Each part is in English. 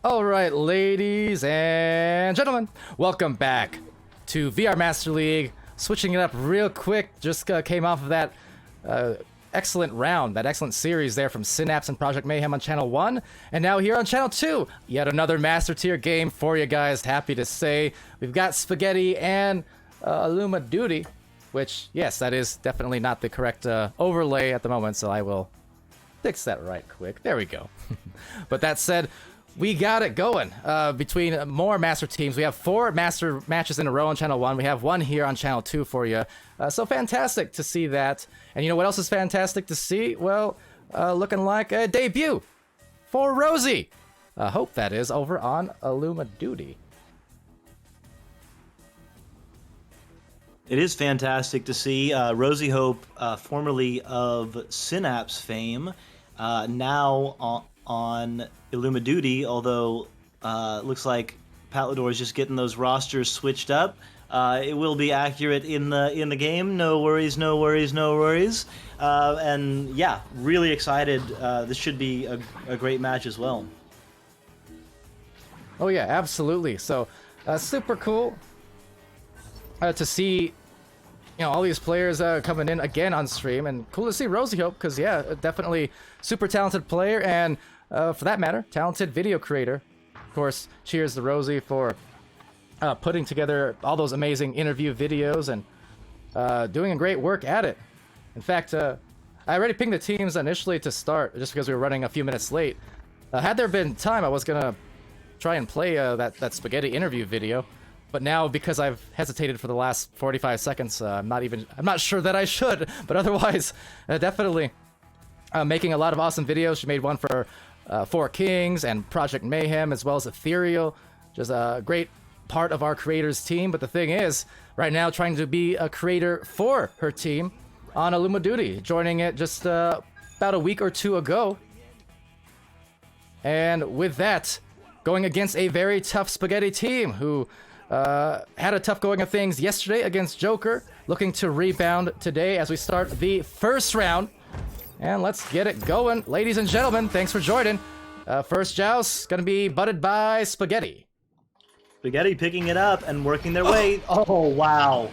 All right, ladies and gentlemen, welcome back to VR Master League. Switching it up real quick, just came off of that excellent round, that excellent series there from SYNAPSE and Project Mayhem on Channel 1. And now here on Channel 2, yet another Master Tier game for you guys, happy to say. We've got Spaghetti and Illuma Duty, which, yes, that is definitely not the correct overlay at the moment, so I will fix that right quick. There we go. But that said, we got it going between more Master teams. We have 4 Master matches in a row on Channel 1. We have 1 here on Channel 2 for you. So fantastic to see that. And you know what else is fantastic to see? Well, looking like a debut for Rosie. Hope that is over on Illuma Duty. It is fantastic to see Rosie Hope, formerly of SYNAPSE fame, now on Illuma Duty, although looks like Palidore is just getting those rosters switched up. It will be accurate in the game. No worries, no worries, no worries. And yeah, really excited. This should be a great match as well. Oh yeah, absolutely. So super cool to see, you know, all these players coming in again on stream, and cool to see Rosie Hope, because yeah, definitely super talented player, and for that matter, talented video creator. Of course, cheers to Rosie for putting together all those amazing interview videos and doing great work at it. In fact, I already pinged the teams initially to start, just because we were running a few minutes late. Had there been time, I was gonna try and play that Spaghetti interview video, but now, because I've hesitated for the last 45 seconds, I'm not sure that I should. But otherwise, definitely making a lot of awesome videos. She made one for 4 Kings and Project Mayhem, as well as Ethereal, just a great part of our creators team. But the thing is, right now, trying to be a creator for her team on Illuma Duty, joining it just about a week or 2 ago. And with that, going against a very tough Spaghetti team who had a tough going of things yesterday against Joker, looking to rebound today as we start the first round. And let's get it going. Ladies and gentlemen, thanks for joining. First joust gonna be butted by Spaghetti. Spaghetti picking it up and working their way. Oh, wow.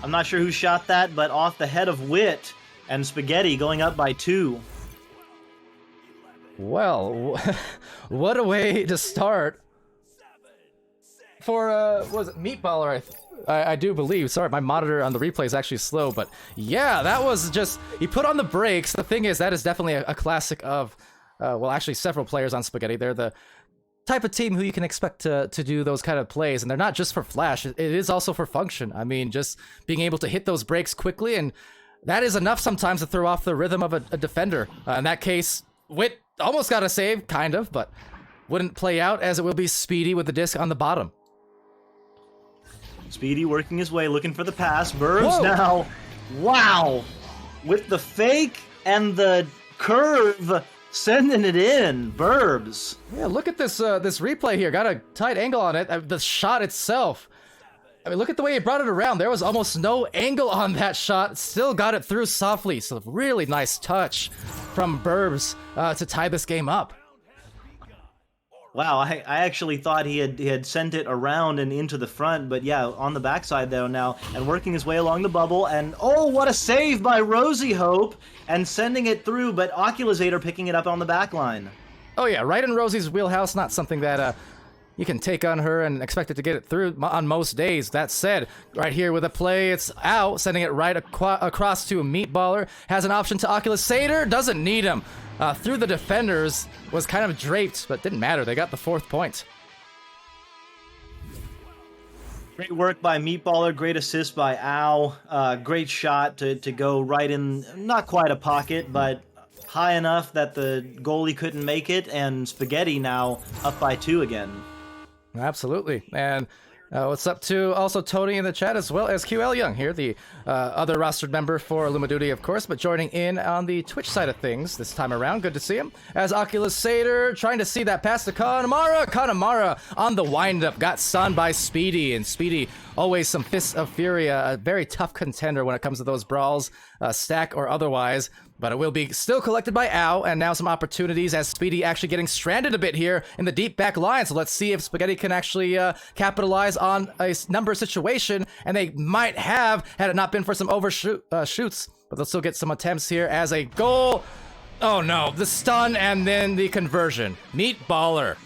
I'm not sure who shot that, but off the head of Wit, and Spaghetti going up by 2. Well, what a way to start for, was it Meatballer, I do believe. Sorry, my monitor on the replay is actually slow, but yeah, that was just, he put on the brakes. The thing is, that is definitely a classic of, well, actually several players on Spaghetti. They're the type of team who you can expect to do those kind of plays, and they're not just for flash, it is also for function. I mean, just being able to hit those brakes quickly, and that is enough sometimes to throw off the rhythm of a defender. In that case, Wit almost got a save, kind of, but wouldn't play out, as it will be Speedy with the disc on the bottom. Speedy working his way, looking for the pass. Burbs now. Wow. With the fake and the curve, sending it in. Burbs. Yeah, look at this this replay here. Got a tight angle on it. The shot itself. I mean, look at the way he brought it around. There was almost no angle on that shot. Still got it through softly. So really nice touch from Burbs to tie this game up. Wow, I actually thought he had sent it around and into the front, but yeah, on the backside though now, and working his way along the bubble, and oh, what a save by Rosie Hope, and sending it through, but Oculasator picking it up on the back line. Oh yeah, right in Rosie's wheelhouse. Not something that you can take on her and expect it to get it through on most days. That said, right here with a play, it's out, sending it right across to a Meatballer. Has an option to Oculus Satyr, doesn't need him. Through the defenders, was kind of draped, but didn't matter. They got the 4th point. Great work by Meatballer, great assist by Ow. Great shot to go right in, not quite a pocket, but high enough that the goalie couldn't make it, and Spaghetti now up by 2 again. Absolutely. And what's up to also Tony in the chat, as well as QL Young here, the other rostered member for Illumaduty, of course, but joining in on the Twitch side of things this time around. Good to see him. As Oculus Satyr trying to see that pass to Connemara. Connemara on the windup, got stunned by Speedy, and Speedy always some Fists of Fury, a very tough contender when it comes to those brawls, stack or otherwise. But it will be still collected by Ow, and now some opportunities as Speedy actually getting stranded a bit here in the deep back line. So let's see if Spaghetti can actually capitalize on a number situation, and they might have had it not been for some overshoots. But they'll still get some attempts here as a goal. Oh no, the stun and then the conversion. Meatballer.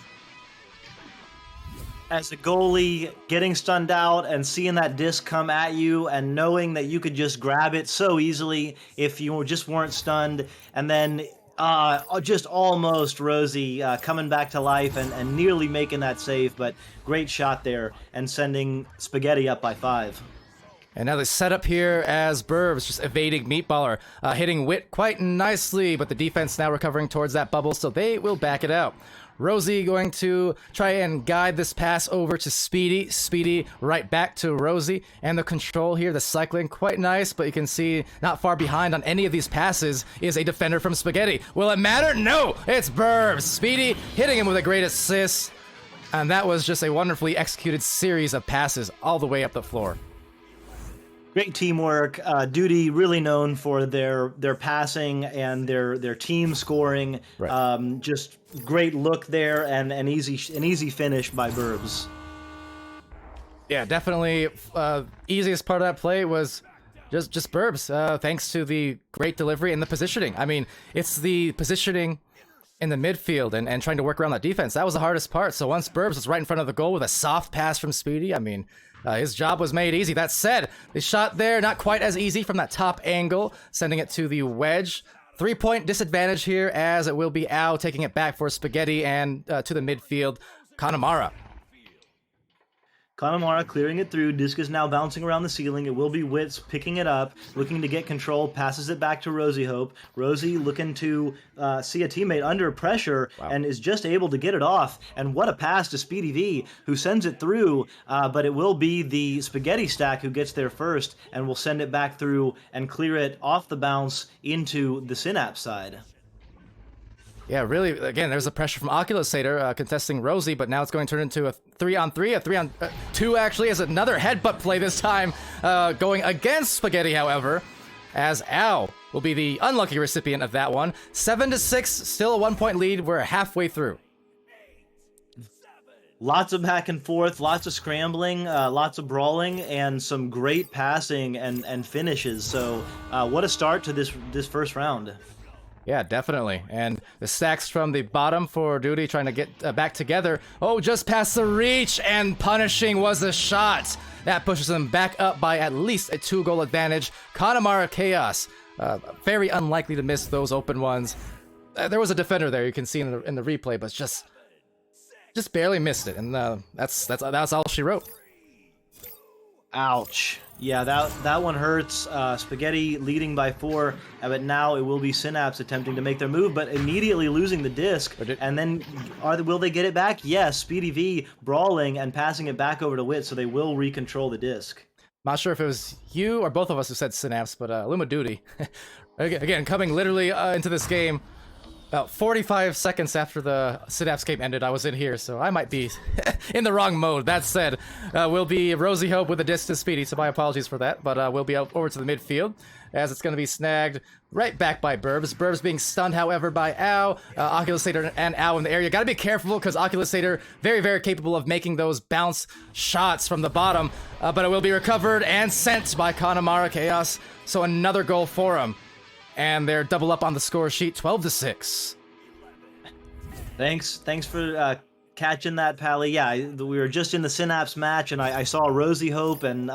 As a goalie, getting stunned out and seeing that disc come at you and knowing that you could just grab it so easily if you just weren't stunned, and then just almost Rosie coming back to life and nearly making that save, but great shot there and sending Spaghetti up by 5. And now they set up here as Burbs just evading Meatballer, hitting Wit quite nicely, but the defense now recovering towards that bubble, so they will back it out. Rosie going to try and guide this pass over to Speedy. Speedy right back to Rosie. And the control here, the cycling, quite nice, but you can see not far behind on any of these passes is a defender from Spaghetti. Will it matter? No! It's Burbs. Speedy hitting him with a great assist. And that was just a wonderfully executed series of passes all the way up the floor. Great teamwork. Duty really known for their passing and their team scoring. Right. Just great look there and an easy finish by Burbs. Yeah, definitely. Easiest part of that play was just Burbs. Thanks to the great delivery and the positioning. I mean, it's the positioning in the midfield and trying to work around that defense. That was the hardest part. So once Burbs was right in front of the goal with a soft pass from Speedy, I mean, his job was made easy. That said, the shot there, not quite as easy from that top angle, sending it to the wedge. 3-point disadvantage here as it will be Ow taking it back for Spaghetti and to the midfield, Connemara. Connemara clearing it through. Disc is now bouncing around the ceiling. It will be Wits picking it up, looking to get control, passes it back to Rosie Hope. Rosie looking to see a teammate under pressure and is just able to get it off. And what a pass to Speedy V, who sends it through, but it will be the Spaghetti stack who gets there first and will send it back through and clear it off the bounce into the Synapse side. Yeah, really, again, there's the pressure from Oculus Satyr contesting Rosie, but now it's going to turn into a 3-on-3, a 3-on-2 actually, as another headbutt play this time going against Spaghetti, however, as Ow will be the unlucky recipient of that one. 7-6, still a 1-point lead. We're halfway through. Lots of back and forth, lots of scrambling, lots of brawling, and some great passing and finishes. So what a start to this first round. Yeah, definitely. And the stacks from the bottom for Duty trying to get back together. Oh, just past the reach, and punishing was a shot. That pushes them back up by at least a 2-goal advantage. Connemara Chaos, very unlikely to miss those open ones. There was a defender there, you can see in the replay, but just barely missed it. And that's all she wrote. Ouch. Yeah, that one hurts. Spaghetti leading by 4, but now it will be Synapse attempting to make their move, but immediately losing the disc. And then will they get it back? Yes, Speedy V brawling and passing it back over to Wit, so they will recontrol the disc. Not sure if it was you or both of us who said Synapse, but Illumaduty. Again, coming literally into this game. About 45 seconds after the Synapse game ended, I was in here, so I might be in the wrong mode. That said, we'll be Rosie Hope with a disc to Speedy, so my apologies for that. But we'll be over to the midfield, as it's going to be snagged right back by Burbs. Burbs being stunned, however, by Ow. Oculus Satyr and Ow in the area. Got to be careful, because Oculus Satyr very, very capable of making those bounce shots from the bottom. But it will be recovered and sent by Connemara Chaos, so another goal for him. And they're double up on the score sheet, 12-6. Thanks for catching that, Pally. Yeah, we were just in the Synapse match, and I saw Rosie Hope, and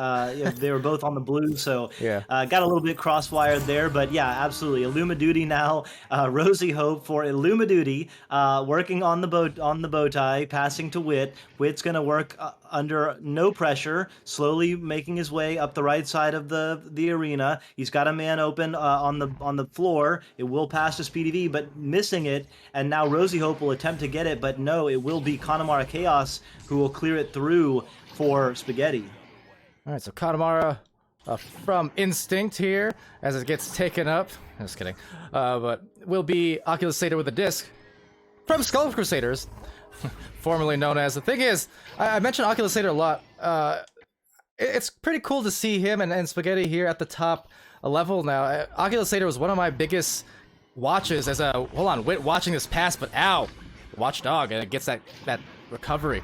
they were both on the blue, so Yeah. got a little bit crosswired there. But yeah, absolutely, Illumiduty now. Rosie Hope for Illumiduty, working on the bow tie, passing to Wit. Wit's gonna work under no pressure, slowly making his way up the right side of the arena. He's got a man open on the floor. It will pass to Speedy V, but missing it. And now Rosie Hope will attempt to get it, but no, it will be Connemara Chaos who will clear it through for Spaghetti. All right, so Connemara from Instinct here as it gets taken up. Just kidding. But will be Oculus Satyr with a disc from Skull Crusaders, formerly known as. The thing is, I mentioned Oculus Satyr a lot. It's pretty cool to see him and Spaghetti here at the top level now. Oculus Satyr was one of my biggest watches as a Wit watching this pass, but ow, Watchdog, and it gets that recovery.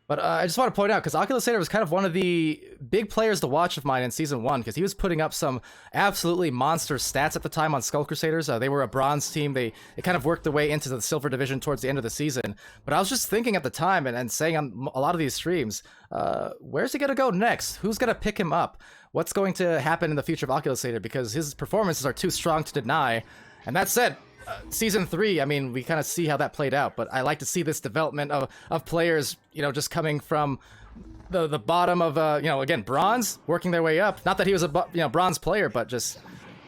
But I just want to point out, because Oculus Satyr was kind of one of the big players to watch of mine in Season 1, because he was putting up some absolutely monster stats at the time on Skull Crusaders. They were a bronze team. They kind of worked their way into the silver division towards the end of the season. But I was just thinking at the time, and saying on a lot of these streams, where's he going to go next? Who's going to pick him up? What's going to happen in the future of Oculus Satyr? Because his performances are too strong to deny. And that said, Season 3, I mean, we kind of see how that played out, but I like to see this development of players, just coming from the bottom of, again, bronze, working their way up. Not that he was a, bronze player, but just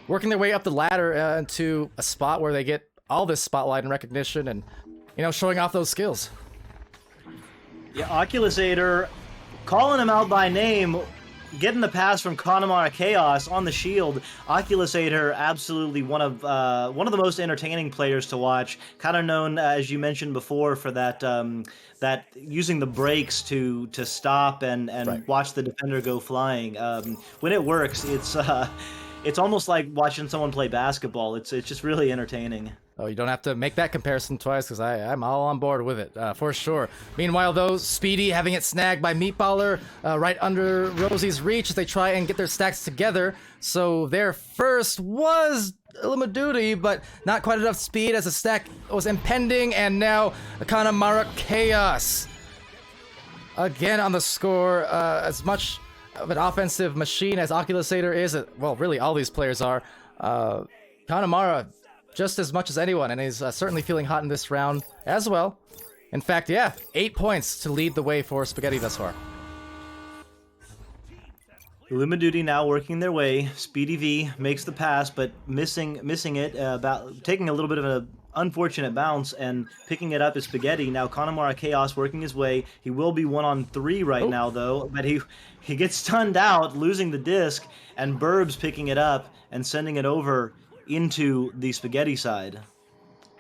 working their way up the ladder into a spot where they get all this spotlight and recognition and, showing off those skills. Yeah, Oculusator, calling him out by name, getting the pass from Connemara Chaos on the shield. Oculusator, absolutely one of the most entertaining players to watch. Kind of known, as you mentioned before, for that that using the brakes to stop and right. Watch the defender go flying. When it works, it's almost like watching someone play basketball. It's just really entertaining. Oh, you don't have to make that comparison twice, because I'm all on board with it, for sure. Meanwhile, though, Speedy having it snagged by Meatballer right under Rosie's reach as they try and get their stacks together. So their first was Illumiduty, but not quite enough speed as the stack was impending, and now Connemara Chaos again on the score. As much of an offensive machine as Oculusator is, well, really all these players are, Connemara just as much as anyone, and he's certainly feeling hot in this round as well. In fact, yeah, 8 points to lead the way for Spaghetti thus far. Illumiduty now working their way. Speedy V makes the pass, but missing it, taking a little bit of an unfortunate bounce, and picking it up is Spaghetti. Now Connemara Chaos working his way. He will be 1-on-3 right now, though, but he gets stunned out, losing the disc, and Burbs picking it up and sending it over into the Spaghetti side.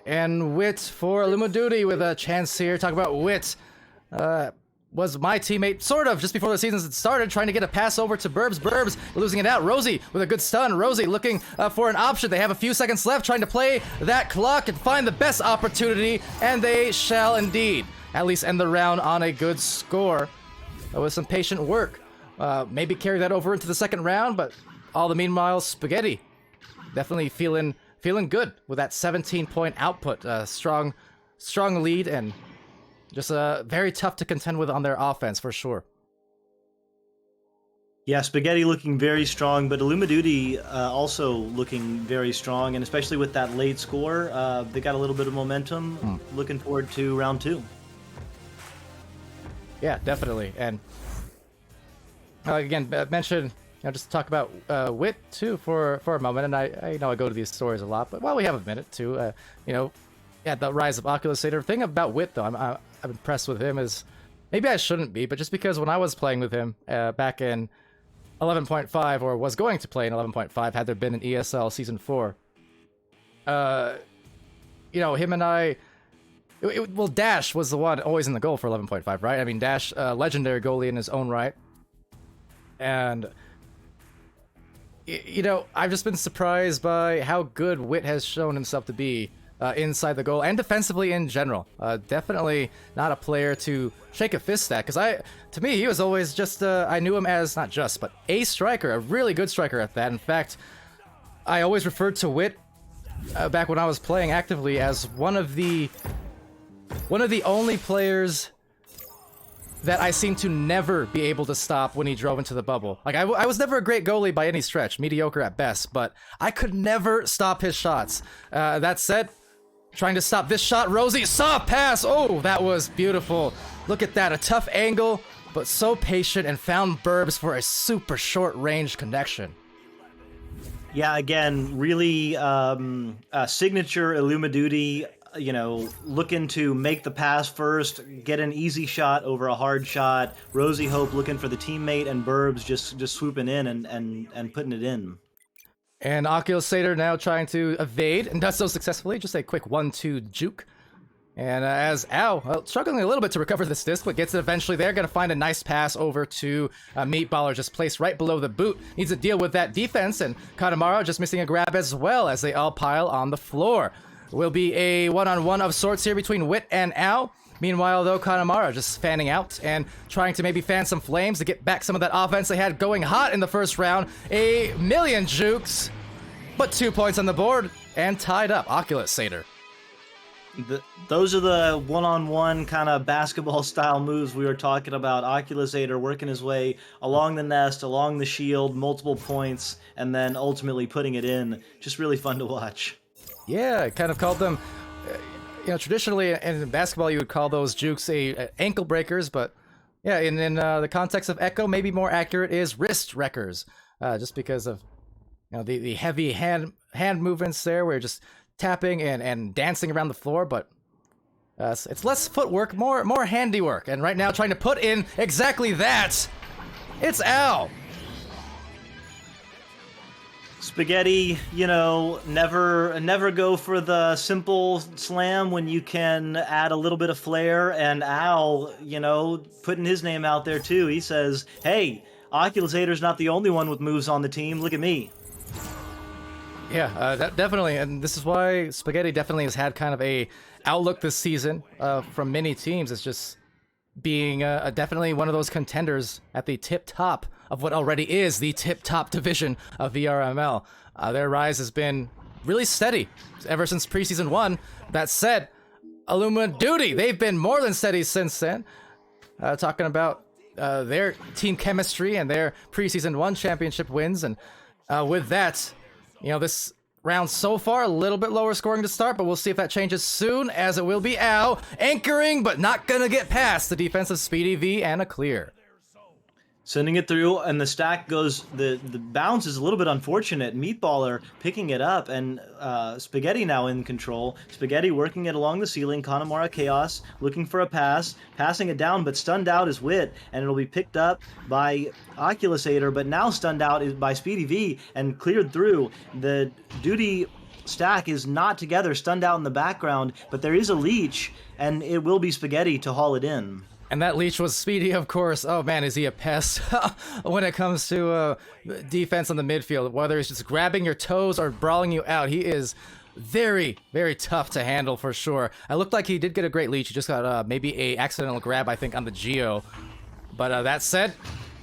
And Wit for Illumiduty with a chance here. Talk about Wit. Was my teammate, sort of, just before the season started, trying to get a pass over to Burbs. Burbs losing it out. Rosie with a good stun. Rosie looking for an option. They have a few seconds left, trying to play that clock and find the best opportunity, and they shall indeed at least end the round on a good score with some patient work. Maybe carry that over into the second round, but all the meanwhile, Spaghetti definitely feeling good with that 17-point output. Strong lead, and just very tough to contend with on their offense for sure. Yeah, Spaghetti looking very strong, but Illumiduty also looking very strong, and especially with that late score, they got a little bit of momentum. Looking forward to round 2. Yeah, definitely. And again, mention, just talk about Wit too for a moment. And I know I go to these stories a lot, but while we have a minute too, the rise of Oculusator. Thing about Wit though, I'm impressed with him is, maybe I shouldn't be, but just because when I was playing with him back in 11.5, or was going to play in 11.5, had there been an ESL Season 4, him and I, well, Dash was the one always in the goal for 11.5, right? I mean, Dash, legendary goalie in his own right. And, I've just been surprised by how good Wit has shown himself to be inside the goal and defensively in general. Definitely not a player to shake a fist at, because to me, he was always just, I knew him as not just, but a striker, a really good striker at that. In fact, I always referred to Wit back when I was playing actively as one of the one of the only players that I seem to never be able to stop when he drove into the bubble. Like, I was never a great goalie by any stretch, mediocre at best, but I could never stop his shots. That said, trying to stop this shot, Rosie, soft pass! Oh, that was beautiful. Look at that, a tough angle, but so patient, and found Burbs for a super short-range connection. Yeah, again, really signature Illumiduty, you know, looking to make the pass first, get an easy shot over a hard shot. Rosie Hope looking for the teammate, and Burbs just swooping in and putting it in. And Oculasator now trying to evade, and does so successfully. Just a quick 1-2 juke. And as Ow, struggling a little bit to recover this disc, but gets it eventually there. Gonna find a nice pass over to Meatballer, just placed right below the boot. Needs to deal with that defense, and Katamaro just missing a grab as well as they all pile on the floor. Will be a one-on-one of sorts here between Wit and Ow. Meanwhile, though, Katamaro just fanning out and trying to maybe fan some flames to get back some of that offense they had going hot in the first round. A million jukes, but 2 points on the board and tied up. Oculasator. Those are the one-on-one kind of basketball-style moves we were talking about. Oculasator working his way along the nest, along the shield, multiple points, and then ultimately putting it in. Just really fun to watch. Yeah, I kind of called them, you know, traditionally in basketball you would call those jukes ankle breakers, but yeah, in the context of Echo, maybe more accurate is wrist wreckers, just because of, you know, the heavy hand movements there, where you're just tapping and dancing around the floor, but it's less footwork, more handiwork, and right now trying to put in exactly that. It's Al. Spaghetti, you know, never go for the simple slam when you can add a little bit of flair. And Al, you know, putting his name out there too. He says, hey, Oculasator's not the only one with moves on the team. Look at me. Yeah, that definitely, and this is why Spaghetti definitely has had kind of a outlook this season from many teams. It's just being definitely one of those contenders at the tip-top of what already is the tip-top division of VRML. Their rise has been really steady ever since Preseason 1. That said, Illumiduty, they've been more than steady since then. Talking about their team chemistry and their Preseason 1 championship wins, and with that, you know, this round so far, a little bit lower scoring to start, but we'll see if that changes soon, as it will be Ow, anchoring, but not gonna get past the defense of Speedy V and a clear. Sending it through, and the stack goes, the bounce is a little bit unfortunate. Meatballer picking it up, and Spaghetti now in control. Spaghetti working it along the ceiling. Connemara Chaos looking for a pass, passing it down, but stunned out is Wit, and it'll be picked up by Oculasator, but now stunned out is by Speedy V and cleared through. The Duty stack is not together, stunned out in the background, but there is a leech, and it will be Spaghetti to haul it in. And that leech was Speedy, of course. Oh man, is he a pest when it comes to defense on the midfield. Whether he's just grabbing your toes or brawling you out, he is very, very tough to handle for sure. It looked like he did get a great leech. He just got maybe a accidental grab, I think, on the Geo. But that said,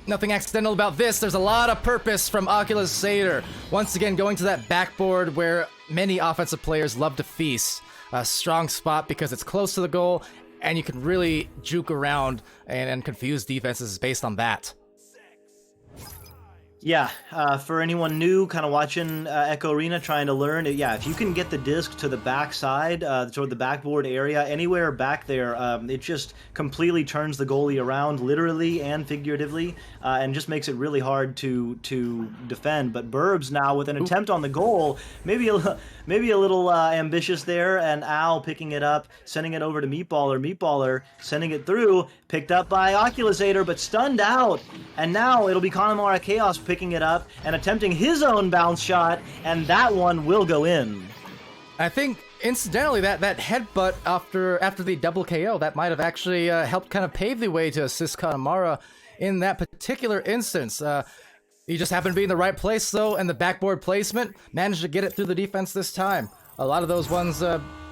nothing accidental about this. There's a lot of purpose from Oculasator. Once again, going to that backboard where many offensive players love to feast. A strong spot because it's close to the goal, and you can really juke around and confuse defenses based on that. Yeah, for anyone new kind of watching Echo Arena, trying to learn, yeah, if you can get the disc to the back side, toward the backboard area, anywhere back there, it just completely turns the goalie around, literally and figuratively, and just makes it really hard to defend. But Burbs now with an attempt on the goal, maybe a little ambitious there, and Al picking it up, sending it over to Meatballer. Meatballer sending it through, picked up by Oculasator, but stunned out, and now it'll be Connemara Chaos picking it up and attempting his own bounce shot, and that one will go in. I think, incidentally, that headbutt after the double KO, that might have actually helped kind of pave the way to assist Connemara in that particular instance. He just happened to be in the right place, though, and the backboard placement managed to get it through the defense this time. A lot of those ones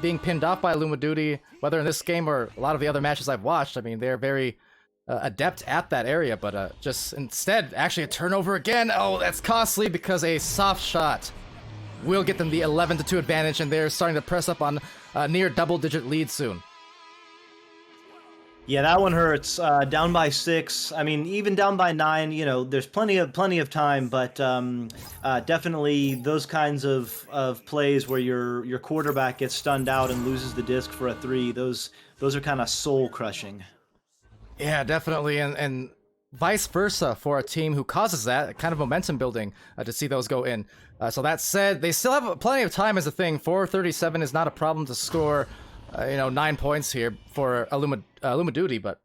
being pinned off by Illumiduty, whether in this game or a lot of the other matches I've watched, I mean, they're very adept at that area, but just instead, actually a turnover again. Oh, that's costly because a soft shot will get them the 11-2 advantage, and they're starting to press up on a near double-digit lead soon. Yeah, that one hurts. Down by 6. I mean, even down by 9. You know, there's plenty of time, but definitely those kinds of plays where your quarterback gets stunned out and loses the disc for a 3. Those are kind of soul crushing. Yeah, definitely, and vice versa for a team who causes that kind of momentum building to see those go in. So that said, they still have plenty of time as a thing. 4:37 is not a problem to score, 9 points here for Illumaduty, but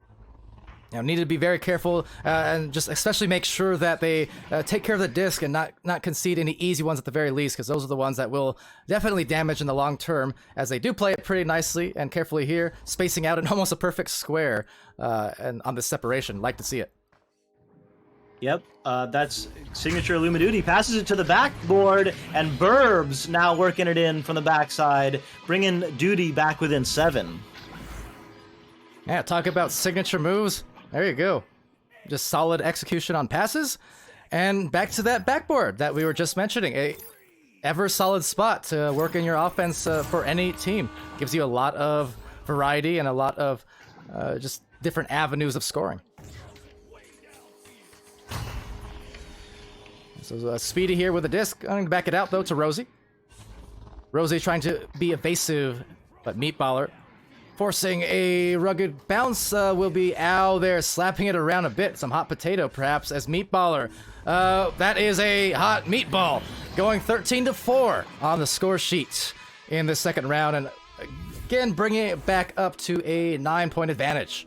need to be very careful and just especially make sure that they take care of the disc and not concede any easy ones at the very least, because those are the ones that will definitely damage in the long term, as they do play it pretty nicely and carefully here, spacing out in almost a perfect square and on this separation. Like to see it. Yep, that's signature Illumaduty. Passes it to the backboard, and Burbs now working it in from the backside, bringing Duty back within 7. Yeah, talk about signature moves. There you go. Just solid execution on passes. And back to that backboard that we were just mentioning. A ever solid spot to work in your offense for any team. Gives you a lot of variety and a lot of just different avenues of scoring. So Speedy here with a disc. I'm going to back it out, though, to Rosie. Rosie trying to be evasive, but Meatballer forcing a rugged bounce will be out there, slapping it around a bit. Some hot potato, perhaps, as Meatballer. That is a hot meatball, going 13-4 on the score sheet in the second round, and again bringing it back up to a 9-point advantage.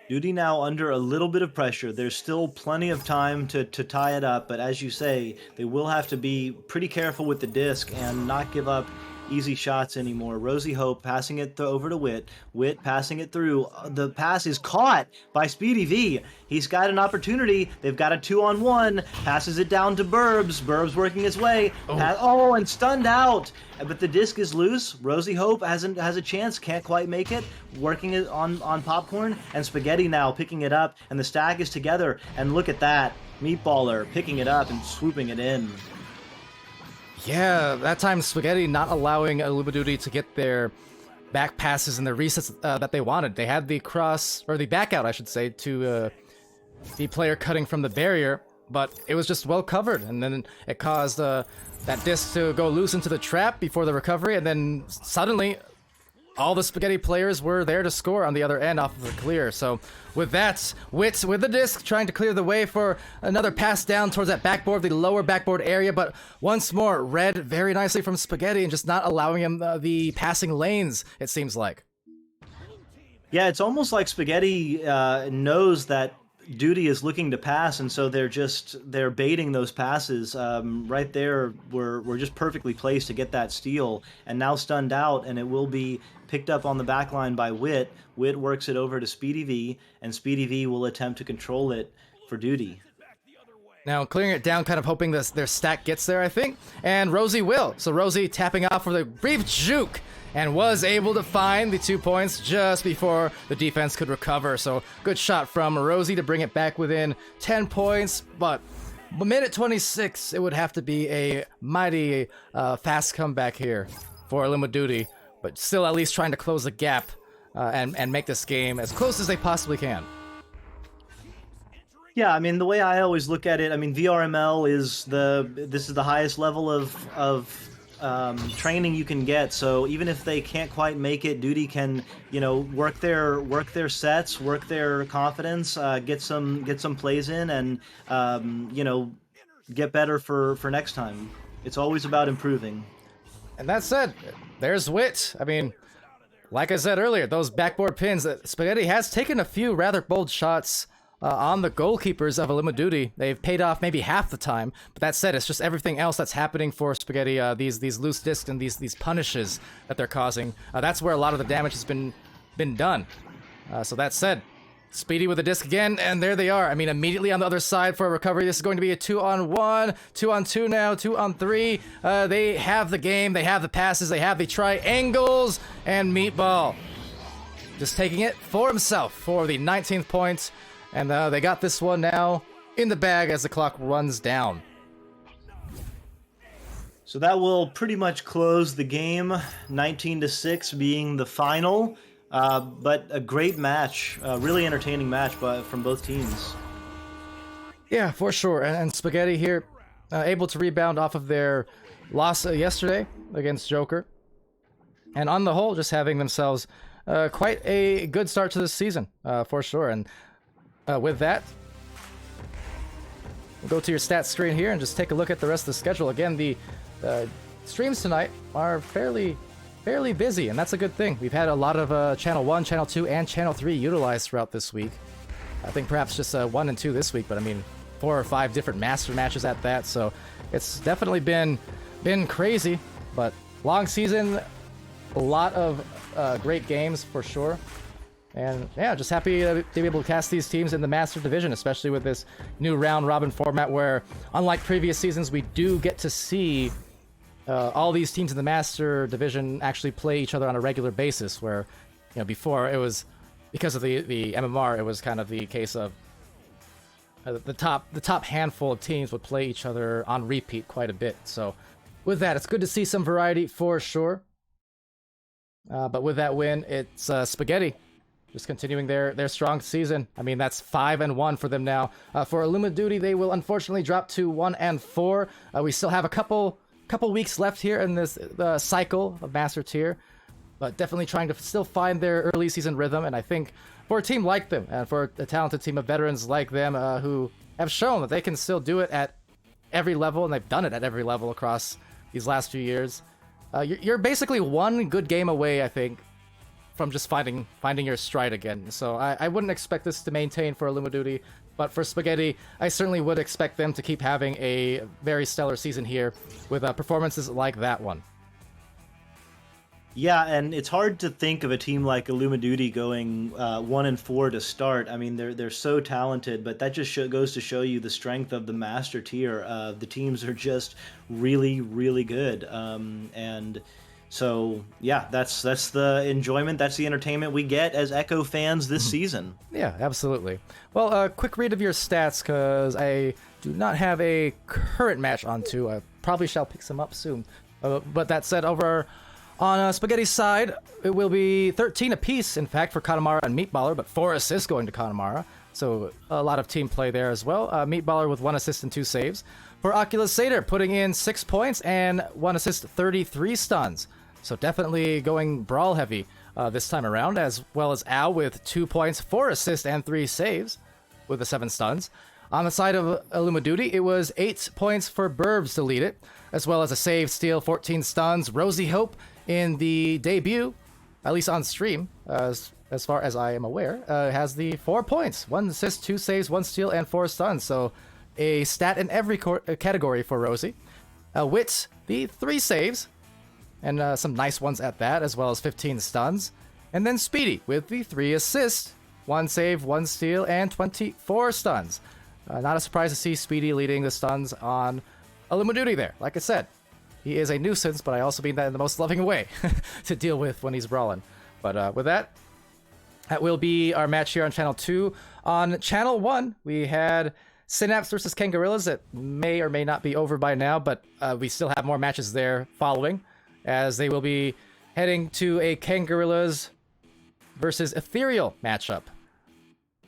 Duty now under a little bit of pressure. There's still plenty of time to tie it up, but as you say, they will have to be pretty careful with the disc and not give up easy shots anymore. Rosie Hope passing it over to Wit. Wit passing it through. The pass is caught by Speedy V. He's got an opportunity. They've got a 2-on-1. Passes it down to Burbs. Burbs working his way. And stunned out. But the disc is loose. Rosie Hope has a chance. Can't quite make it. Working it on Popcorn. And Spaghetti now picking it up. And the stack is together. And look at that. Meatballer picking it up and swooping it in. Yeah, that time Spaghetti not allowing Illumaduty to get their back passes and the resets that they wanted. They had the cross, or the back out, I should say, to the player cutting from the barrier, but it was just well covered, and then it caused that disc to go loose into the trap before the recovery, and then suddenly all the Spaghetti players were there to score on the other end off of the clear. So with that, Wit with the disc trying to clear the way for another pass down towards that backboard, the lower backboard area, but once more, read very nicely from Spaghetti and just not allowing him the passing lanes, it seems like. Yeah, it's almost like Spaghetti knows that Duty is looking to pass, and so they're baiting those passes. Right there were just perfectly placed to get that steal, and now stunned out, and it will be picked up on the back line by Wit. Wit works it over to Speedy V, and Speedy V will attempt to control it for Duty. Now clearing it down, kind of hoping their stack gets there, I think, and Rosie will. So Rosie tapping off for the brief juke, and was able to find the 2 points just before the defense could recover. So good shot from Rosie to bring it back within 10 points, but minute 26, it would have to be a mighty fast comeback here for Illumaduty, but still at least trying to close the gap and make this game as close as they possibly can. Yeah, I mean, the way I always look at it, I mean, VRML is this is the highest level of training you can get. So even if they can't quite make it, Duty can, work their sets, work their confidence, get some plays in, and get better for next time. It's always about improving. And that said, there's Wit. I mean, like I said earlier, those backboard pins, Spaghetti has taken a few rather bold shots on the goalkeepers of Illumaduty. They've paid off maybe half the time, but that said, it's just everything else that's happening for Spaghetti, these loose discs and these punishes that they're causing. That's where a lot of the damage has been done. So that said, Speedy with the disc again, and there they are. I mean, immediately on the other side for a recovery. This is going to be a 2-on-1, 2-on-2 now, 2-on-3. They have the game, they have the passes, they have the triangles, and Meatball just taking it for himself for the 19th point. And they got this one now in the bag as the clock runs down. So that will pretty much close the game, 19-6 being the final. But a great match, really entertaining match from both teams. Yeah, for sure. And Spaghetti here, able to rebound off of their loss yesterday against Joker. And on the whole, just having themselves quite a good start to this season, for sure. And with that, we'll go to your stats screen here and just take a look at the rest of the schedule. Again, the streams tonight are fairly busy, and that's a good thing. We've had a lot of Channel 1, Channel 2, and Channel 3 utilized throughout this week. I think perhaps just 1 and 2 this week, but I mean 4 or 5 different master matches at that, so it's definitely been crazy, but long season, a lot of great games for sure. And yeah, just happy to be able to cast these teams in the Master Division, especially with this new round-robin format where, unlike previous seasons, we do get to see all these teams in the Master Division actually play each other on a regular basis, where, you know, before it was, because of the MMR, it was kind of the case of the top handful of teams would play each other on repeat quite a bit. So with that, it's good to see some variety for sure. But with that win, it's Spaghetti just continuing their strong season. I mean, that's 5-1 for them now. For Illuma Duty, they will unfortunately drop to 1-4. We still have a couple weeks left here in this cycle of Master Tier, but definitely trying to still find their early season rhythm. And I think for a team like them, and for a talented team of veterans like them, who have shown that they can still do it at every level, and they've done it at every level across these last few years, you're basically one good game away, I think, from just finding your stride again. So I wouldn't expect this to maintain for Illuma Duty, but for Spaghetti, I certainly would expect them to keep having a very stellar season here with performances like that one. Yeah, and it's hard to think of a team like Illuma Duty going 1-4 to start. I mean, they're so talented, but that just goes to show you the strength of the Master Tier. The teams are just really, really good, and so yeah, that's the enjoyment, that's the entertainment we get as Echo fans this season. Yeah, absolutely. Well, a quick read of your stats, because I do not have a current match onto. I probably shall pick some up soon. But that said, over on Spaghetti's side, it will be 13 apiece, in fact, for Kanemaru and Meatballer, but 4 assists going to Kanemaru. So a lot of team play there as well. Meatballer with 1 assist and 2 saves. For Oculus Satyr, putting in 6 points and 1 assist, 33 stuns. So definitely going brawl heavy this time around, as well as Al with 2 points, 4 assists, and 3 saves with the 7 stuns. On the side of Illuma Duty, it was 8 points for Burbs to lead it, as well as a save, steal, 14 stuns. Rosie Hope in the debut, at least on stream, as far as I am aware, has the 4 points, 1 assist, 2 saves, 1 steal, and 4 stuns. So a stat in every category for Rosie. Wit, the 3 saves, and some nice ones at that, as well as 15 stuns. And then Speedy with the 3 assists, 1 save, 1 steal, and 24 stuns. Not a surprise to see Speedy leading the stuns on Illuma Duty there. Like I said, he is a nuisance, but I also mean that in the most loving way to deal with when he's brawling. But with that will be our match here on Channel 2. On Channel 1, we had Synapse versus Kangorillas. That may or may not be over by now, but we still have more matches there following, as they will be heading to a Kangorillas versus Ethereal matchup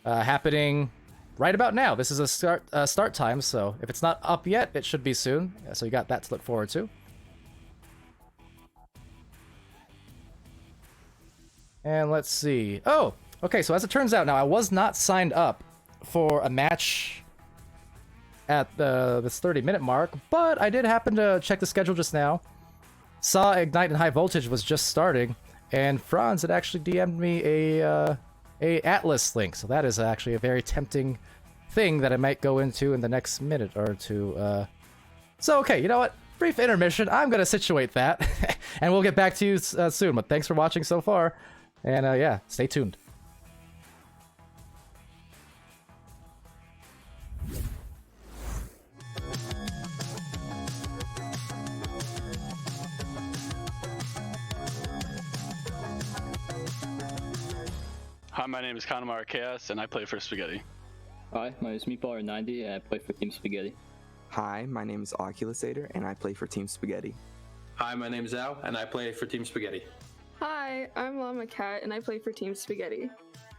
happening right about now. This is a start time, so if it's not up yet, it should be soon. So you got that to look forward to. And let's see. Oh, okay, so as it turns out now, I was not signed up for a match at this 30-minute mark, but I did happen to check the schedule just now. Saw Ignite and High Voltage was just starting, and Franz had actually DM'd me a Atlas link, so that is actually a very tempting thing that I might go into in the next minute or two. So okay, you know what? Brief intermission. I'm gonna situate that, and we'll get back to you soon. But thanks for watching so far, and yeah, stay tuned. Hi, my name is Kanemaru Chaos, and I play for Spaghetti. Hi, my name is Meatballer90, and I play for Team Spaghetti. Hi, my name is Oculus Satyr, and I play for Team Spaghetti. Hi, my name is Al, and I play for Team Spaghetti. Hi, I'm Llama Cat, and I play for Team Spaghetti.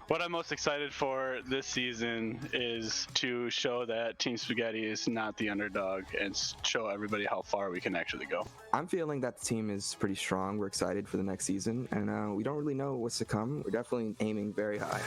What I'm most excited for this season is to show that Team Spaghetti is not the underdog and show everybody how far we can actually go. I'm feeling that the team is pretty strong. We're excited for the next season, and we don't really know what's to come. We're definitely aiming very high.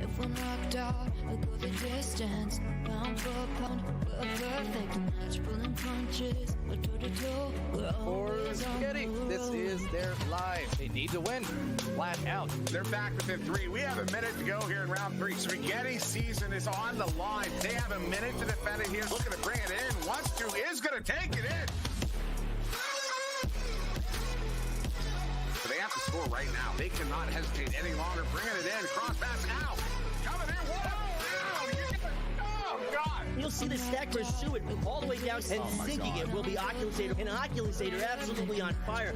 If we're knocked out, we'll go the distance. Pound for pound, we're perfect. Match pulling punches, we're toe to toe. We're For always on Spaghetti, the move. this is their life. They need to win, flat out. They're back within 3. We have a minute to go here in round 3. Spaghetti season is on the line. They have a minute to defend it here. Looking to bring it in. Wants to, is going to take it in. So they have to score right now. They cannot hesitate any longer. Bringing it in. Cross pass out. Coming in. Whoa! Oh, God. You'll see the stack pursue it all the way down and sinking it will be Oculusator. And Oculusator absolutely on fire.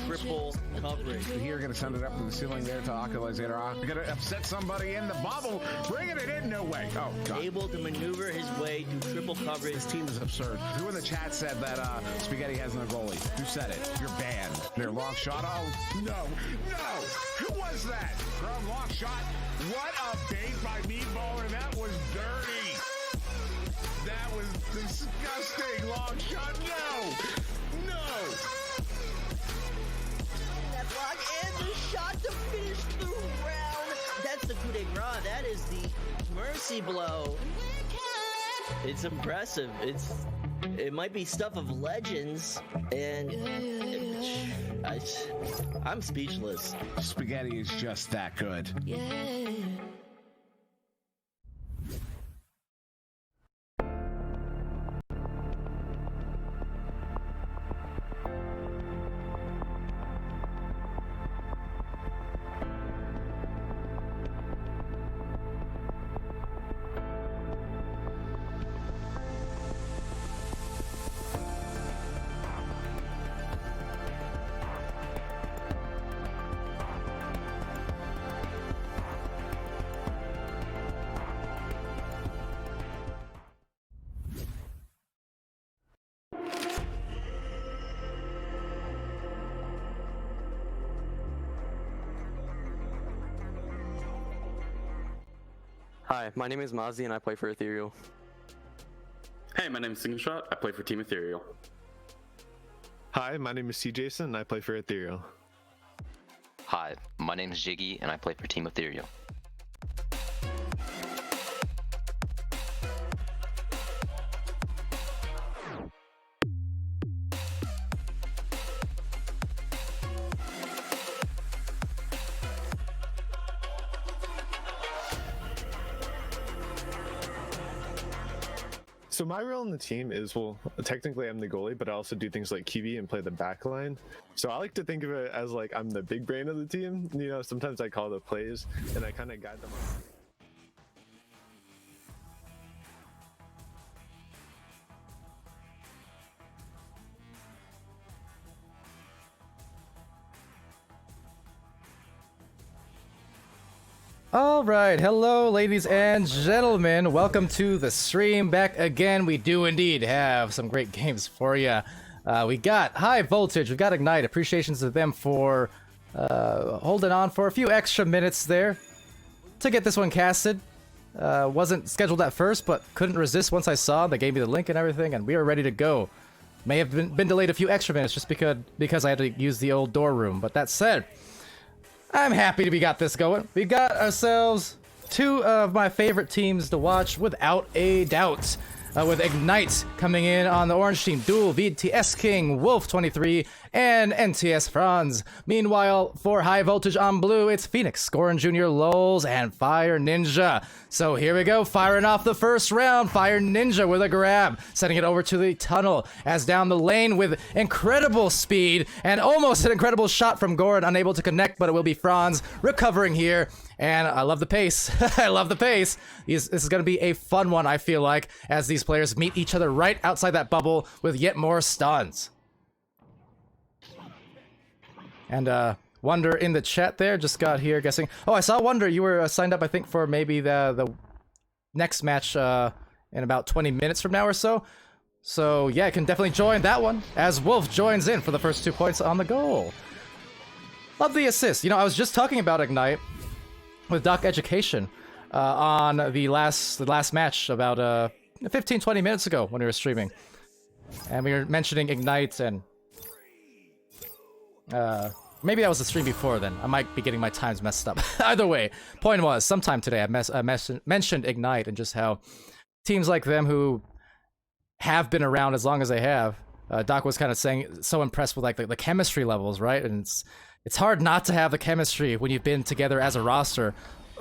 Triple coverage. Here, going to send it up to the ceiling there to Oculusator. Going to upset somebody in the bubble. Bringing it in. No way. Oh, God. Able to maneuver his way through triple coverage. This team is absurd. Who in the chat said that Spaghetti has no goalie? Who said it? You're banned. Their long shot. Oh, no. No. Who was that? From long shot. What a bait by Meatballer. That was dirty. That was disgusting. Long shot. No. No. That block and the shot to finish the round. That's the coup de grace. That is the mercy blow. It's impressive. It might be stuff of legends, and I'm speechless. Spaghetti is just that good. Yeah. Hi, my name is Mazi and I play for Ethereal. Hey, my name is Shot. I play for Team Ethereal. Hi, my name is C. Jason and I play for Ethereal. Hi, my name is Jiggy and I play for Team Ethereal. So my role in the team is, well, technically I'm the goalie, but I also do things like QB and play the back line. So I like to think of it as like I'm the big brain of the team. You know, sometimes I call the plays and I kind of guide them on. All right, hello, ladies and gentlemen. Welcome to the stream. Back again. We do indeed have some great games for you. We got High Voltage. We got Ignite. Appreciations to them for holding on for a few extra minutes there to get this one casted. Wasn't scheduled at first, but couldn't resist once I saw. They gave me the link and everything, and we were ready to go. May have been delayed a few extra minutes just because I had to use the old door room. But that said, I'm happy we got this going. We got ourselves two of my favorite teams to watch without a doubt. With Ignite coming in on the orange team, Duel, VTS King, Wolf23, and NTS Franz. Meanwhile, for High Voltage on blue, it's Phoenix, Goran Jr., Lols, and Fire Ninja. So here we go, firing off the first round. Fire Ninja with a grab, sending it over to the tunnel, as down the lane with incredible speed, and almost an incredible shot from Goran, unable to connect, but it will be Franz recovering here. And I love the pace. I love the pace. This is going to be a fun one, I feel like, as these players meet each other right outside that bubble with yet more stuns. And Wonder in the chat there just got here guessing. Oh, I saw Wonder. You were signed up, I think, for maybe the next match in about 20 minutes from now or so. So yeah, I can definitely join that one as Wolf joins in for the first 2 points on the goal. Love the assist. You know, I was just talking about Ignite with DocEducation on the last match about 15-20 minutes ago when we were streaming, and we were mentioning Ignite, and maybe that was the stream before then. I might be getting my times messed up. Either way, point was, sometime today I mentioned Ignite and just how teams like them who have been around as long as they have, Doc was kind of saying, so impressed with like the chemistry levels, right? And it's hard not to have the chemistry when you've been together as a roster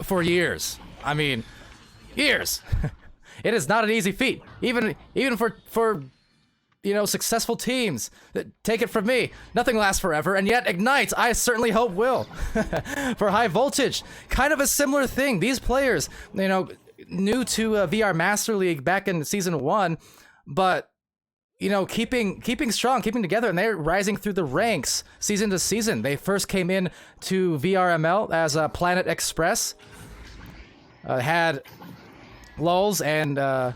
for years. I mean, years. It is not an easy feat, even for you know, successful teams. Take it from me, nothing lasts forever, and yet Ignite, I certainly hope will. For High Voltage, kind of a similar thing. These players, you know, new to VR Master League back in Season 1, but you know, keeping strong, keeping together, and they're rising through the ranks season to season. They first came in to VRML as Planet Express, had Lulz and Fire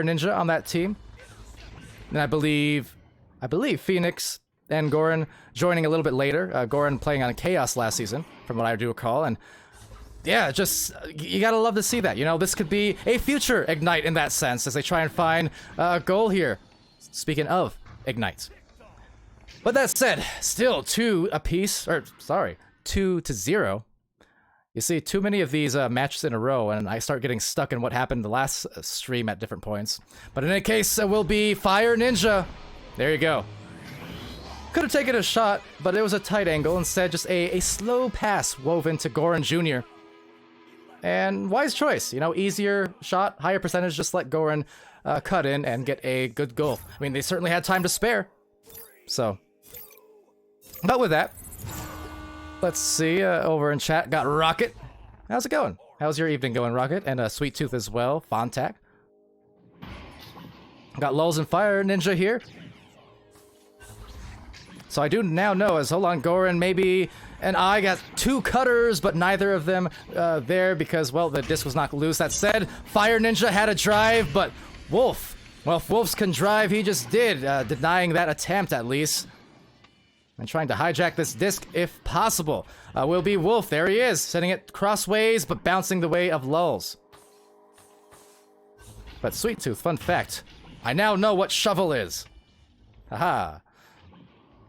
Ninja on that team, and I believe Phoenix and Goran joining a little bit later. Goran playing on Chaos last season, from what I do recall, and yeah, just, you gotta love to see that. You know, this could be a future Ignite in that sense, as they try and find a goal here. Speaking of Ignite. But that said, still 2 apiece, or sorry, 2-0. You see, too many of these matches in a row, and I start getting stuck in what happened the last stream at different points. But in any case, it will be Fire Ninja. There you go. Could have taken a shot, but it was a tight angle. Instead, just a slow pass woven to Goran Jr. And wise choice, you know, easier shot, higher percentage, just let Goran cut in and get a good goal. I mean, they certainly had time to spare. So, but with that, let's see, over in chat, got Rocket. How's it going? How's your evening going, Rocket? And Sweet Tooth as well, Fontac. Got Lulz and Fire Ninja here. So I do now know, as hold on, Goran maybe and I got 2 cutters, but neither of them there because, well, the disc was knocked loose. That said, Fire Ninja had a drive, but Wolf, well, if Wolves can drive, he just did, denying that attempt at least. And trying to hijack this disc if possible. Will be Wolf, there he is, sending it crossways, but bouncing the way of Lulz. But Sweet Tooth, fun fact, I now know what shovel is. Haha.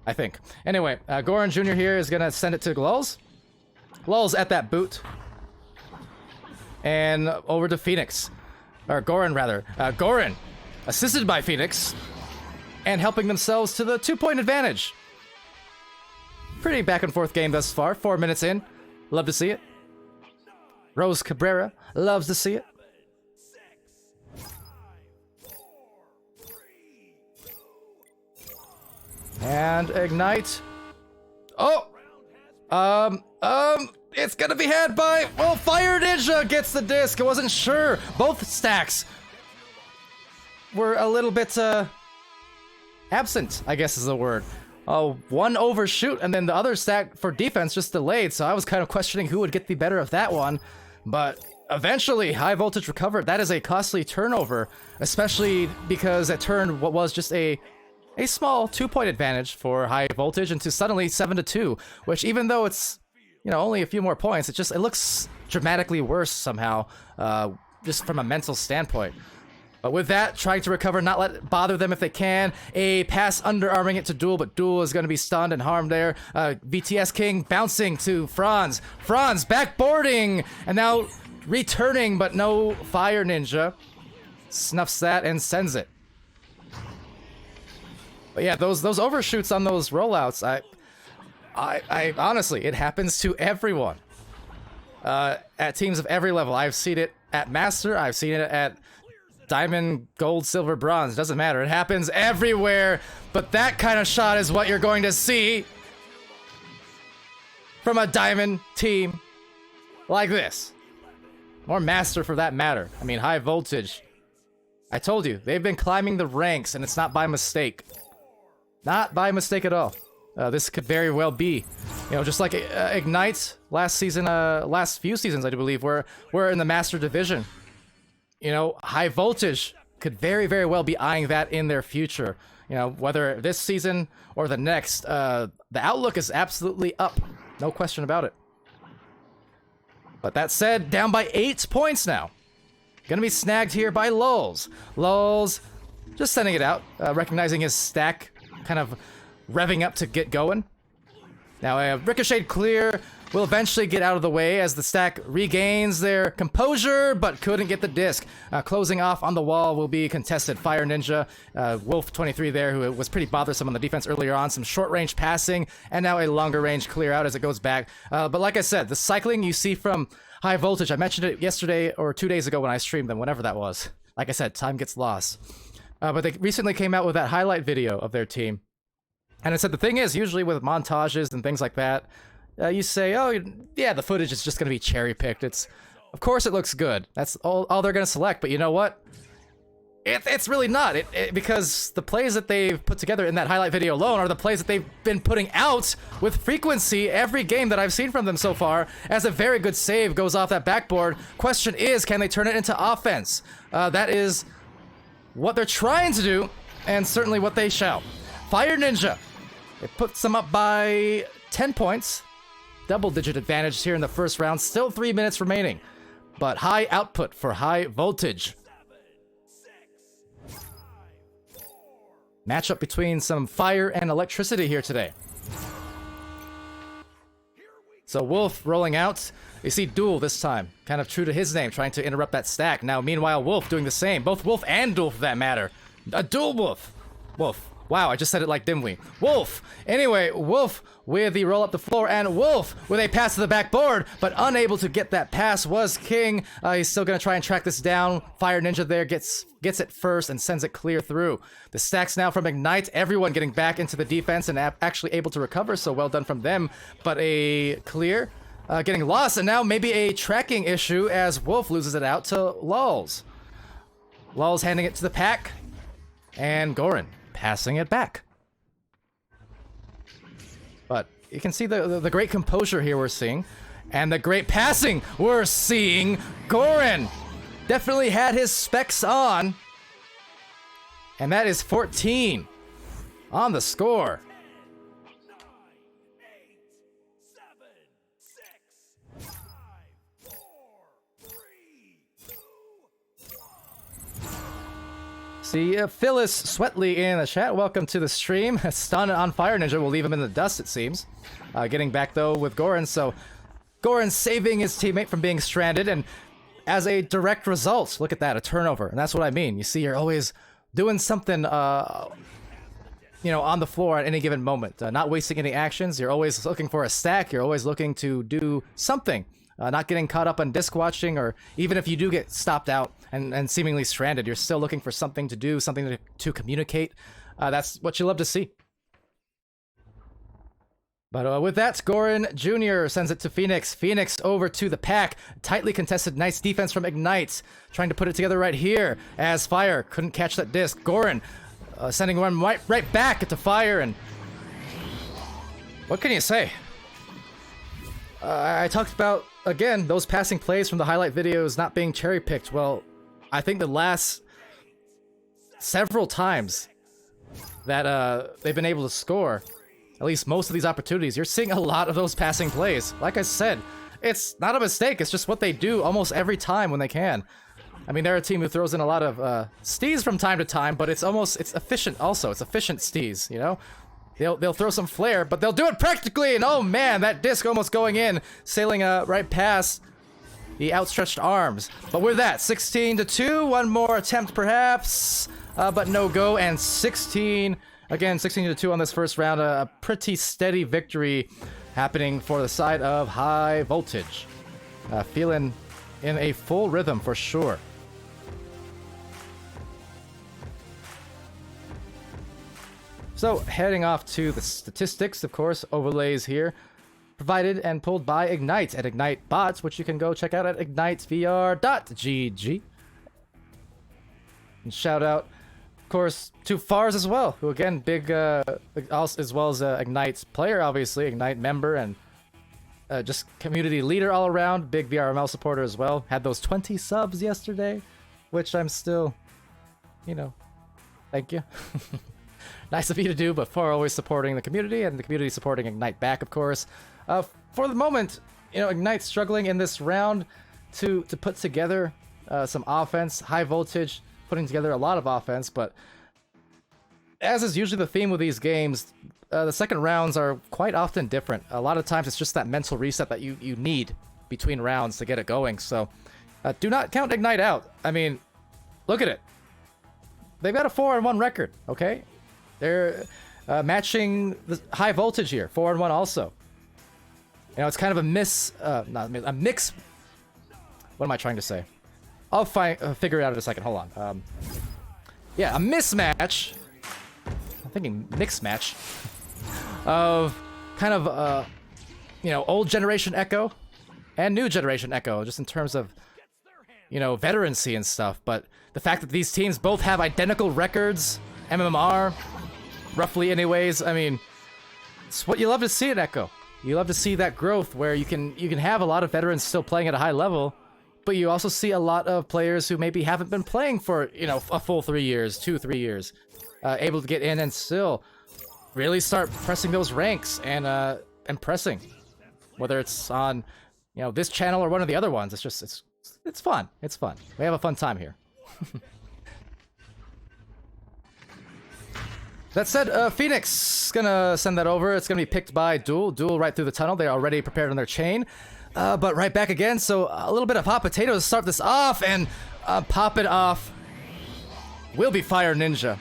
I think. Anyway, Goran Jr. here is gonna send it to Lulz. Lulz at that boot. And over to Phoenix. Or Goran, rather. Goran, assisted by Phoenix, and helping themselves to the 2-point advantage. Pretty back and forth game thus far. 4 minutes in. Love to see it. Rose Cabrera loves to see it. And Ignite. Oh! It's gonna be had by... Well, Fire Ninja gets the disc. I wasn't sure. Both stacks were a little bit, absent, I guess is the word. One overshoot, and then the other stack for defense just delayed, so I was kind of questioning who would get the better of that one. But eventually, High Voltage recovered. That is a costly turnover, especially because it turned what was just a small 2-point advantage for High Voltage into suddenly 7-2, which even though it's, you know, only a few more points, it looks dramatically worse somehow, just from a mental standpoint. But with that, trying to recover, not let it bother them if they can. A pass underarming it to Duel, but Duel is going to be stunned and harmed there. VTS King bouncing to Franz. Franz backboarding, and now returning, but no Fire Ninja. Snuffs that and sends it. But yeah, those overshoots on those rollouts, I honestly, it happens to everyone. At teams of every level. I've seen it at Master, I've seen it at Diamond, Gold, Silver, Bronze. Doesn't matter. It happens everywhere. But that kind of shot is what you're going to see from a Diamond team like this. Or Master for that matter. I mean, High Voltage. I told you, they've been climbing the ranks, and it's not by mistake. Not by mistake at all. This could very well be, you know, just like Ignite last season, last few seasons, I do believe, we're in the Master Division. You know, High Voltage could very, very well be eyeing that in their future. You know, whether this season or the next, the outlook is absolutely up. No question about it. But that said, down by 8 points now. Gonna be snagged here by Lulz. Lulz just sending it out, recognizing his stack kind of revving up to get going. Now a ricocheted clear will eventually get out of the way as the stack regains their composure, but couldn't get the disc. Closing off on the wall will be contested. Fire Ninja, Wolf 23 there, who was pretty bothersome on the defense earlier on. Some short-range passing, and now a longer-range clear out as it goes back. But like I said, the cycling you see from High Voltage, I mentioned it yesterday or 2 days ago when I streamed them, whenever that was. Like I said, time gets lost. But they recently came out with that highlight video of their team. And it said the thing is, usually with montages and things like that, you say, oh, yeah, the footage is just going to be cherry-picked. Of course it looks good. That's all they're going to select. But you know what? It's really not. Because the plays that they've put together in that highlight video alone are the plays that they've been putting out with frequency every game that I've seen from them so far, as a very good save goes off that backboard. Question is, can they turn it into offense? That is what they're trying to do, and certainly what they shall. Fire Ninja. It puts them up by 10 points. Double-digit advantage here in the first round. Still 3 minutes remaining. But high output for High Voltage. Matchup between some fire and electricity here today. So Wolf rolling out. You see Duel this time. Kind of true to his name, trying to interrupt that stack. Now, meanwhile, Wolf doing the same. Both Wolf and Duel, for that matter. A Duel Wolf. Wolf. Wow, I just said it like dimly. Wolf! Anyway, Wolf with the roll up the floor, and Wolf with a pass to the backboard, but unable to get that pass was King. He's still gonna try and track this down. Fire Ninja there gets it first and sends it clear through. The stacks now from Ignite, everyone getting back into the defense and actually able to recover, so well done from them. But a clear getting lost, and now maybe a tracking issue as Wolf loses it out to Lulz. Lulz handing it to the pack, and Goran passing it back. But you can see the great composure here we're seeing, and the great passing we're seeing. Goran definitely had his specs on, and that is 14 on the score. See, Phyllis Sweatley in the chat. Welcome to the stream. Stun on Fire Ninja will leave him in the dust, it seems. Getting back, though, with Goran. So, Goran saving his teammate from being stranded. And as a direct result, look at that, a turnover. And that's what I mean. You see, you're always doing something, you know, on the floor at any given moment. Not wasting any actions. You're always looking for a stack. You're always looking to do something. Not getting caught up on disc watching, or even if you do get stopped out and seemingly stranded, you're still looking for something to do, something to communicate. That's what you love to see. But with that, Goran Jr. sends it to Phoenix. Phoenix over to the pack. Tightly contested, nice defense from Ignite. Trying to put it together right here as Fire couldn't catch that disc. Goran sending one right back to Fire, and what can you say? I talked about, again, those passing plays from the highlight videos not being cherry-picked. Well, I think the last several times that they've been able to score, at least most of these opportunities, you're seeing a lot of those passing plays. Like I said, it's not a mistake. It's just what they do almost every time when they can. I mean, they're a team who throws in a lot of stees from time to time, but it's efficient also. It's efficient stees, you know? They'll throw some flair, but they'll do it practically, and oh man, that disc almost going in, sailing right past the outstretched arms. But with that, 16-2, one more attempt perhaps, but no go, and 16-2 on this first round, a pretty steady victory happening for the side of High Voltage. Feeling in a full rhythm for sure. So, heading off to the statistics, of course, overlays here, provided and pulled by Ignite at Ignite Bots, which you can go check out at ignitevr.gg. And shout out, of course, to Fars as well, who again, big, as well as Ignite's player, obviously, Ignite member, and just community leader all around, big VRML supporter as well. Had those 20 subs yesterday, which I'm still, you know, thank you. Nice of you to do, but for always supporting the community, and the community supporting Ignite back, of course. For the moment, you know, Ignite struggling in this round to put together some offense. High Voltage putting together a lot of offense, but as is usually the theme with these games, the second rounds are quite often different. A lot of times it's just that mental reset that you need between rounds to get it going. So do not count Ignite out. I mean, look at it. They've got a 4-1 record, okay? They're matching the High Voltage here, 4-1 also. You know, it's kind of a mix. What am I trying to say? I'll figure it out in a second. Hold on. Yeah, a mismatch. I'm thinking mix match of kind of you know, old generation Echo and new generation Echo, just in terms of, you know, veterancy and stuff. But the fact that these teams both have identical records, MMR, roughly anyways, I mean, it's what you love to see in Echo. You love to see that growth where you can have a lot of veterans still playing at a high level, but you also see a lot of players who maybe haven't been playing for, you know, a full 3 years, 2-3 years, able to get in and still really start pressing those ranks and pressing, whether it's on, you know, this channel or one of the other ones. It's just it's fun. It's fun. We have a fun time here. That said, Phoenix gonna send that over. It's gonna be picked by Duel right through the tunnel. They're already prepared on their chain, but right back again. So a little bit of hot potato to start this off, and pop it off will be Fire Ninja,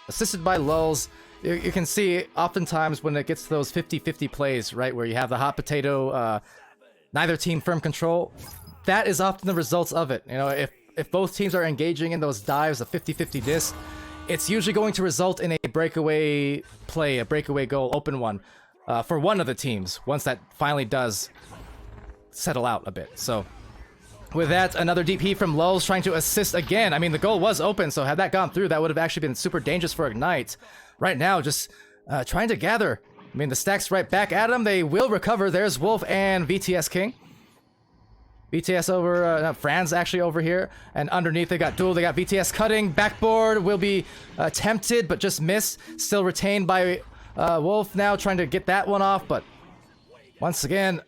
assisted by Lulz. You can see oftentimes when it gets to those 50-50 plays, right, where you have the hot potato, neither team firm control, that is often the results of it. You know, if both teams are engaging in those dives, a 50-50 disc, it's usually going to result in a breakaway play, a breakaway goal, open one, for one of the teams, once that finally does settle out a bit. So, with that, another DP from Lulz trying to assist again. I mean, the goal was open, so had that gone through, that would have actually been super dangerous for Ignite. Right now, just trying to gather. I mean, the stack's right back at him. They will recover. There's Wolf and VTS King. VTS over, Franz actually over here, and underneath they got Duel, they got VTS cutting, backboard will be attempted, but just missed, still retained by Wolf now, trying to get that one off, but once again,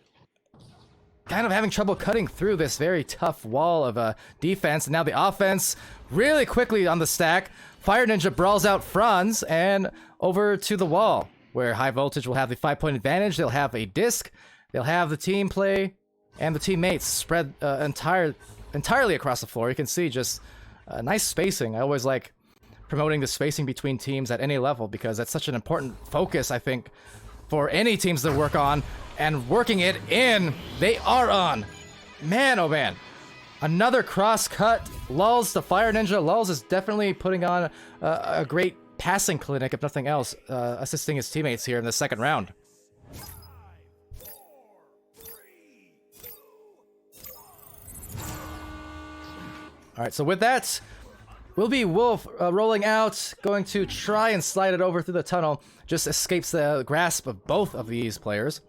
kind of having trouble cutting through this very tough wall of defense, and now the offense, really quickly on the stack, Fire Ninja brawls out Franz, and over to the wall, where High Voltage will have the 5-point advantage, they'll have a disc, they'll have the team play, and the teammates spread entirely across the floor. You can see just nice spacing. I always like promoting the spacing between teams at any level because that's such an important focus, I think, for any teams that work on. And working it in, they are on. Man, oh man. Another cross-cut. Lulz to Fire Ninja. Lulz is definitely putting on a great passing clinic, if nothing else, assisting his teammates here in the second round. Alright, so with that, will be Wolf rolling out, going to try and slide it over through the tunnel, just escapes the grasp of both of these players.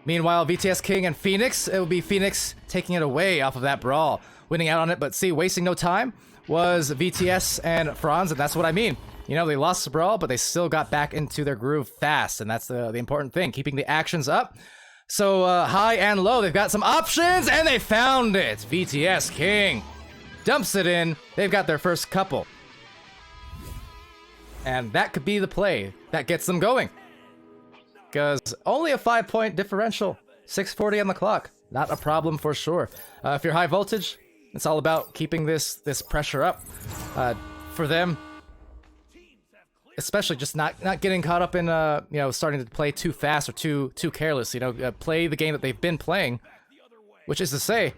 Meanwhile, VTS King and Phoenix, it will be Phoenix taking it away off of that brawl, winning out on it, but see, wasting no time was VTS and Franz, and that's what I mean. You know, they lost the brawl, but they still got back into their groove fast, and that's the important thing, keeping the actions up. So high and low, they've got some options, and they found it. VTS King dumps it in. They've got their first couple. And that could be the play that gets them going. Because only a 5-point differential. 6:40 on the clock. Not a problem for sure. If you're high voltage, it's all about keeping this pressure up. For them, especially just not getting caught up in starting to play too fast or too careless. Play the game that they've been playing, which is to say,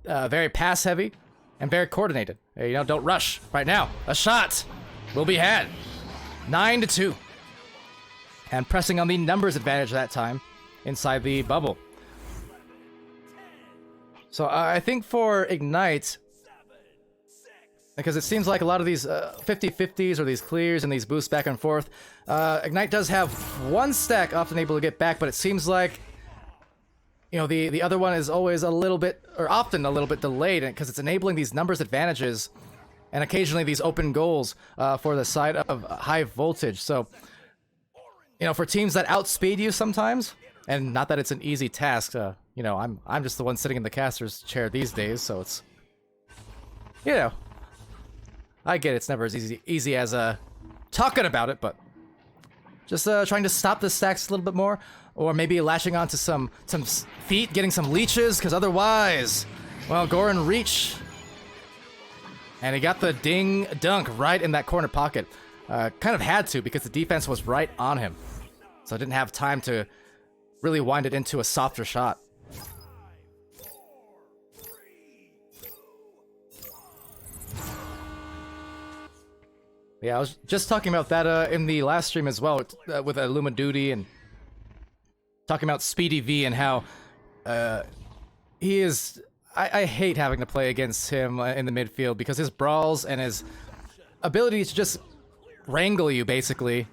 very pass heavy and very coordinated. Don't rush right now. A shot will be had. 9-2, and pressing on the numbers advantage that time inside the bubble. So I think for Ignite, because it seems like a lot of these 50-50s or these clears and these boosts back and forth, Ignite does have one stack often able to get back, but it seems like the other one is always often a little bit delayed, because it's enabling these numbers advantages and occasionally these open goals for the side of high voltage. So for teams that outspeed you sometimes, and not that it's an easy task, I'm just the one sitting in the caster's chair these days, so it's I get it's never as easy as talking about it, but just trying to stop the stacks a little bit more, or maybe lashing onto some feet, getting some leeches, because otherwise, well, Goran reach, and he got the ding dunk right in that corner pocket. Kind of had to, because the defense was right on him, so I didn't have time to really wind it into a softer shot. Yeah, I was just talking about that in the last stream as well, with Illumiduty, and talking about Speedy V and how he is... I hate having to play against him in the midfield, because his brawls and his ability to just wrangle you, basically,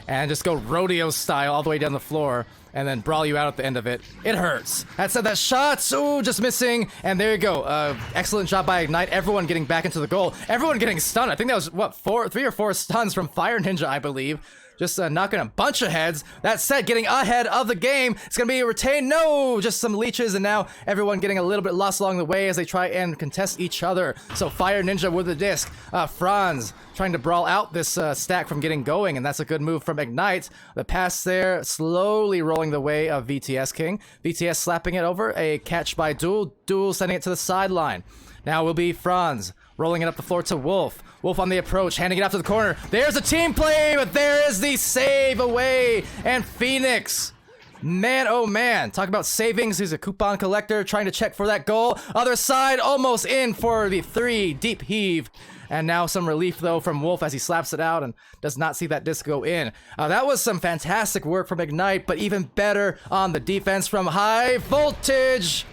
and just go rodeo style all the way down the floor, and then brawl you out at the end of it. It hurts. That said, that shot, ooh, just missing, and there you go. Excellent job by Ignite. Everyone getting back into the goal. Everyone getting stunned. I think that was, what, 3 or 4 stuns from Fire Ninja, I believe. Just knocking a bunch of heads. That said, getting ahead of the game. It's going to be a retain. No! Just some leeches, and now everyone getting a little bit lost along the way as they try and contest each other. So Fire Ninja with the disc. Franz trying to brawl out this stack from getting going, and that's a good move from Ignite. The pass there, slowly rolling the way of VTS King. VTS slapping it over. A catch by Duel. Duel sending it to the sideline. Now will be Franz rolling it up the floor to Wolf. Wolf on the approach, handing it out to the corner. There's a team play, but there is the save away. And Phoenix, man, oh man. Talk about savings. He's a coupon collector trying to check for that goal. Other side, almost in for the 3. Deep heave. And now some relief, though, from Wolf as he slaps it out and does not see that disc go in. That was some fantastic work from Ignite, but even better on the defense from High Voltage.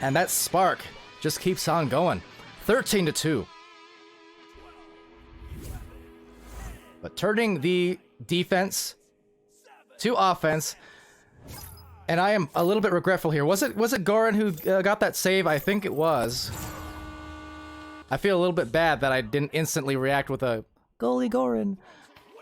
And that spark just keeps on going. 13-2. But turning the defense to offense, and I am a little bit regretful here. Was it Goran who got that save? I think it was. I feel a little bit bad that I didn't instantly react with a goalie Goran.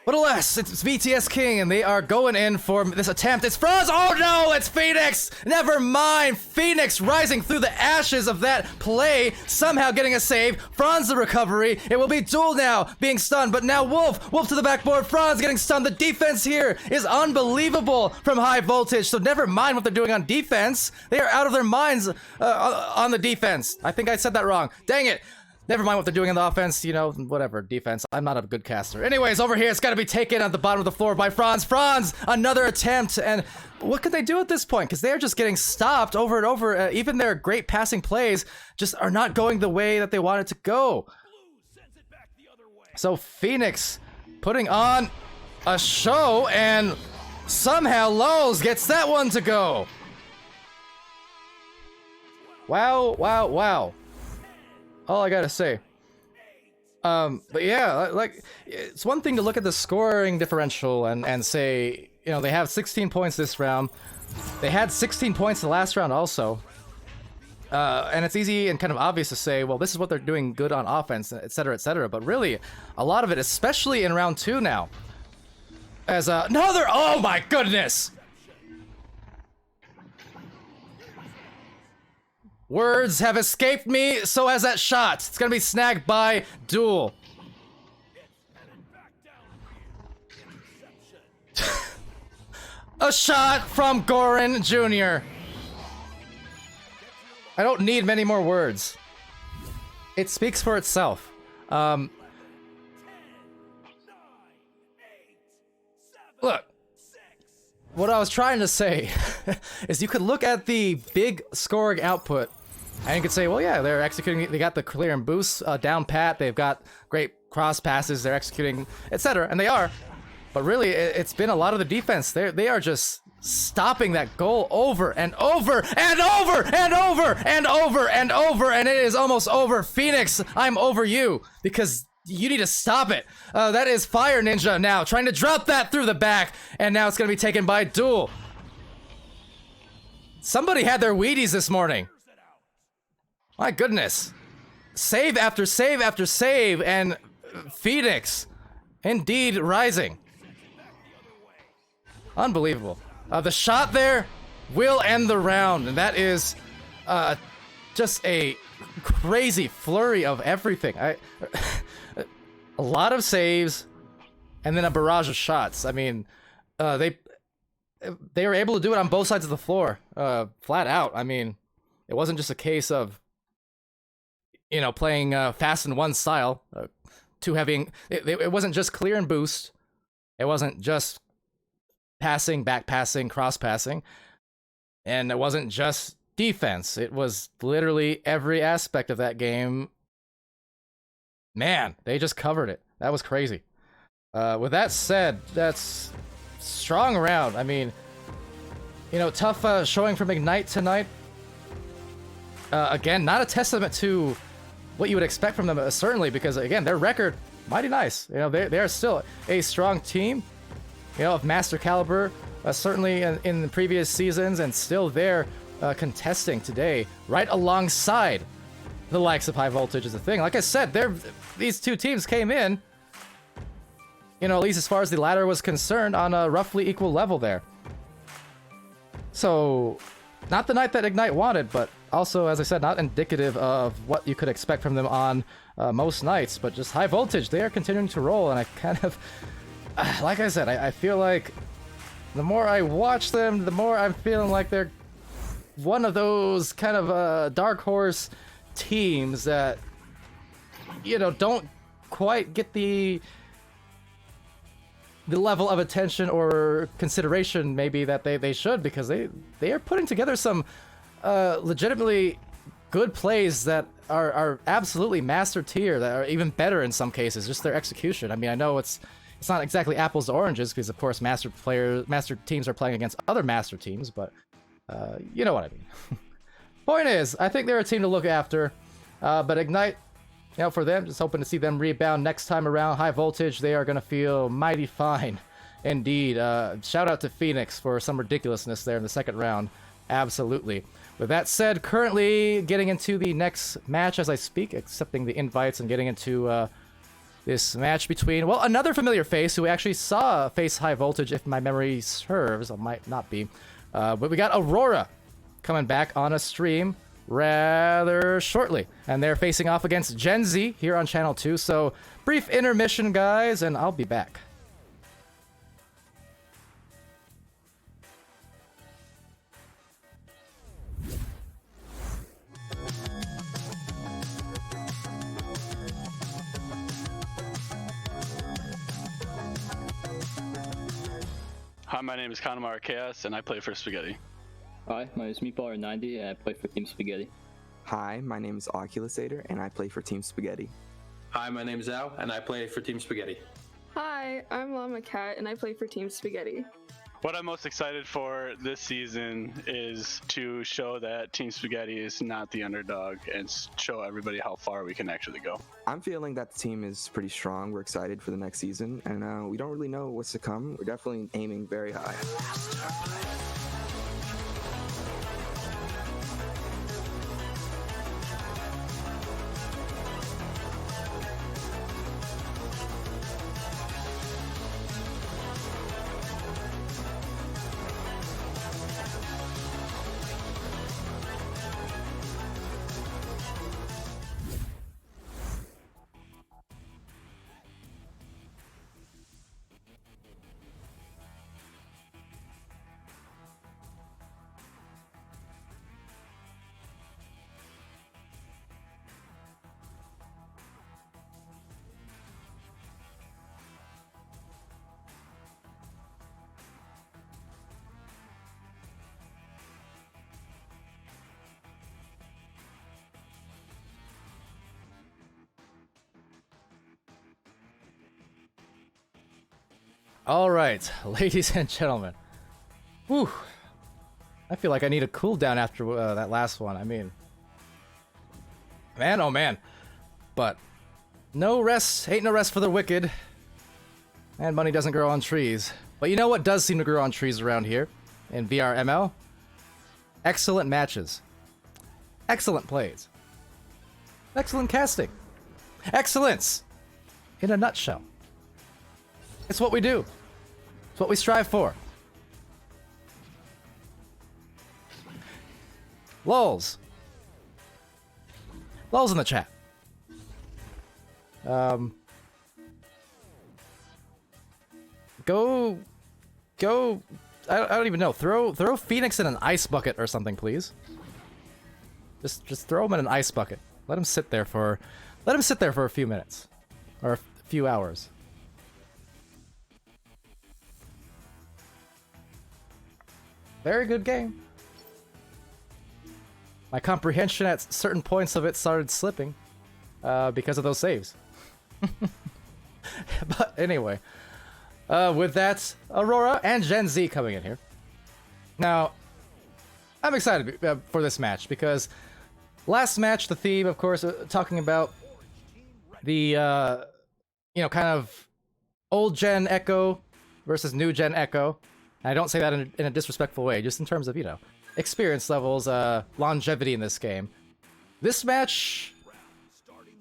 But alas, it's VTS King, and they are going in for this attempt. It's Franz! Oh no, it's Phoenix! Never mind! Phoenix rising through the ashes of that play, somehow getting a save. Franz the recovery. It will be Duel now, being stunned, but now Wolf! Wolf to the backboard, Franz getting stunned. The defense here is unbelievable from High Voltage, so never mind what they're doing on defense. They are out of their minds on the defense. I think I said that wrong. Dang it! Never mind what they're doing in the offense, whatever, defense. I'm not a good caster. Anyways, over here, it's got to be taken at the bottom of the floor by Franz. Franz, another attempt, and what could they do at this point? Because they're just getting stopped over and over. Even their great passing plays just are not going the way that they want it to go. So Phoenix putting on a show, and somehow Lowe's gets that one to go. Wow, wow, wow. All I gotta say. But yeah, like, it's one thing to look at the scoring differential and say, they have 16 points this round. They had 16 points the last round also. And it's easy and kind of obvious to say, well, this is what they're doing good on offense, etc., etc. But really, a lot of it, especially in round 2 now, as another, oh my goodness! Words have escaped me, so has that shot. It's gonna be snagged by Duel. A shot from Goran Jr. I don't need many more words. It speaks for itself. Look, what I was trying to say is you could look at the big scoring output and you could say, well, yeah, they're executing, they got the clear and boost down pat, they've got great cross passes, they're executing, etc. And they are. But really, it's been a lot of the defense. They are just stopping that goal over and over and over and over and over and over, and it is almost over. Phoenix, I'm over you because you need to stop it. That is Fire Ninja now trying to drop that through the back, and now it's going to be taken by Duel. Somebody had their Wheaties this morning. My goodness. Save after save after save, and Phoenix indeed rising. Unbelievable. The shot there will end the round, and that is just a crazy flurry of everything. A lot of saves, and then a barrage of shots. I mean, they were able to do it on both sides of the floor, flat out. I mean, it wasn't just a case of, you know, playing fast in one style, to having it wasn't just clear and boost. It wasn't just passing, back passing, cross passing, and it wasn't just defense. It was literally every aspect of that game. Man, they just covered it. That was crazy. With that said, that's strong round. I mean, you know, tough showing from Ignite tonight. Again, not a testament to what you would expect from them, certainly, because again, their record mighty nice. You know, they are still a strong team, you know, of master caliber, certainly in the previous seasons, and still there contesting today, right alongside the likes of High Voltage is the thing. Like I said, these two teams came in, you know, at least as far as the ladder was concerned, on a roughly equal level there. So, not the night that Ignite wanted, but also, as I said, not indicative of what you could expect from them on most nights, but just High Voltage, they are continuing to roll, and I kind of, like I said, I feel like the more I watch them, the more I'm feeling like they're one of those kind of dark horse teams that, you know, don't quite get the level of attention or consideration maybe that they should, because they are putting together some legitimately good plays that are absolutely master tier, that are even better in some cases, just their execution. I mean, I know it's not exactly apples to oranges, because of course master teams are playing against other master teams, but you know what I mean. Point is, I think they're a team to look after, but Ignite, you know, for them, just hoping to see them rebound next time around. High Voltage, they are going to feel mighty fine indeed. Shout out to Phoenix for some ridiculousness there in the second round. Absolutely. With that said, currently getting into the next match as I speak, accepting the invites and getting into this match between, well, another familiar face who we actually saw face High Voltage, if my memory serves. It might not be. But we got Aurora coming back on a stream rather shortly, and they're facing off against GENZ here on Channel 2. So, brief intermission, guys, and I'll be back. Hi, my name is Kanamara Chaos, and I play for Spaghetti. Hi, my name is Meatballer90, and I play for Team Spaghetti. Hi, my name is Oculusator, and I play for Team Spaghetti. Hi, my name is Al, and I play for Team Spaghetti. Hi, I'm Llama Cat, and I play for Team Spaghetti. What I'm most excited for this season is to show that Team Spaghetti is not the underdog and show everybody how far we can actually go. I'm feeling that the team is pretty strong. We're excited for the next season, and we don't really know what's to come. We're definitely aiming very high. All right, ladies and gentlemen. Whew. I feel like I need a cooldown after that last one. I mean, man, oh man. But no rest, ain't no rest for the wicked. And money doesn't grow on trees. But you know what does seem to grow on trees around here in VRML? Excellent matches. Excellent plays. Excellent casting. Excellence! In a nutshell. It's what we do. It's what we strive for. Lulz. Lulz in the chat. Go. I don't even know. Throw Phoenix in an ice bucket or something, please. Just throw him in an ice bucket. Let him sit there for a few minutes or a few hours. Very good game. My comprehension at certain points of it started slipping because of those saves. But anyway, with that, Aurora and Gen Z coming in here. Now, I'm excited for this match because last match, the theme, of course, talking about the, kind of old gen Echo versus new gen Echo. And I don't say that in a disrespectful way, just in terms of, experience levels, longevity in this game. This match,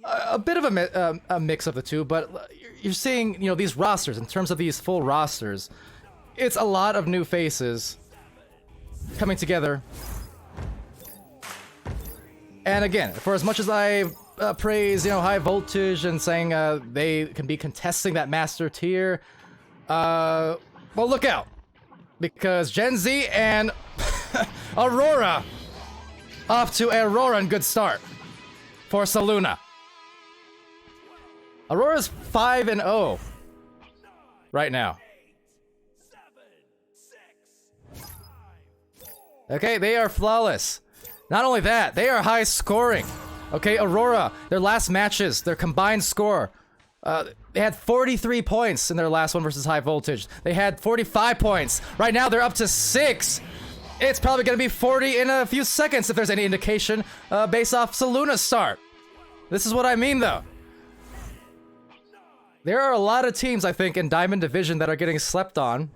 a bit of a mix of the two, but you're seeing, these rosters, in terms of these full rosters, it's a lot of new faces coming together. And again, for as much as I praise, High Voltage and saying they can be contesting that master tier, well, look out. Because Gen Z and Aurora off to a roaring good start for Saluna. Aurora's 5-0 right now. Okay, they are flawless. Not only that, they are high scoring. Okay, Aurora, their last matches, their combined score, they had 43 points in their last one versus High Voltage. They had 45 points. Right now, they're up to 6. It's probably going to be 40 in a few seconds if there's any indication based off Saluna's start. This is what I mean, though. There are a lot of teams, I think, in Diamond Division that are getting slept on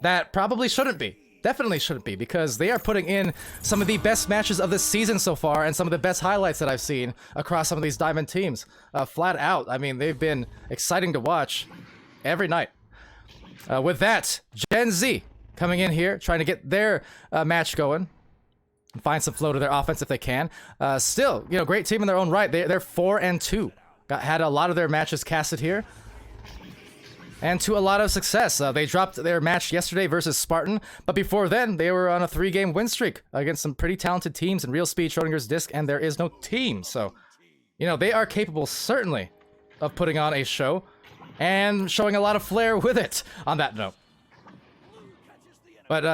that probably shouldn't be. Definitely shouldn't be, because they are putting in some of the best matches of this season so far and some of the best highlights that I've seen across some of these Diamond teams. Flat out. I mean, they've been exciting to watch every night. With that, Gen Z coming in here, trying to get their match going. And find some flow to their offense if they can. Still, great team in their own right. They're 4-2. Had a lot of their matches casted here. And to a lot of success. They dropped their match yesterday versus Spartan, but before then, they were on a 3-game win streak against some pretty talented teams in Real Speed, Schrodinger's Disc, and there is no team. So, they are capable, certainly, of putting on a show and showing a lot of flair with it, on that note. But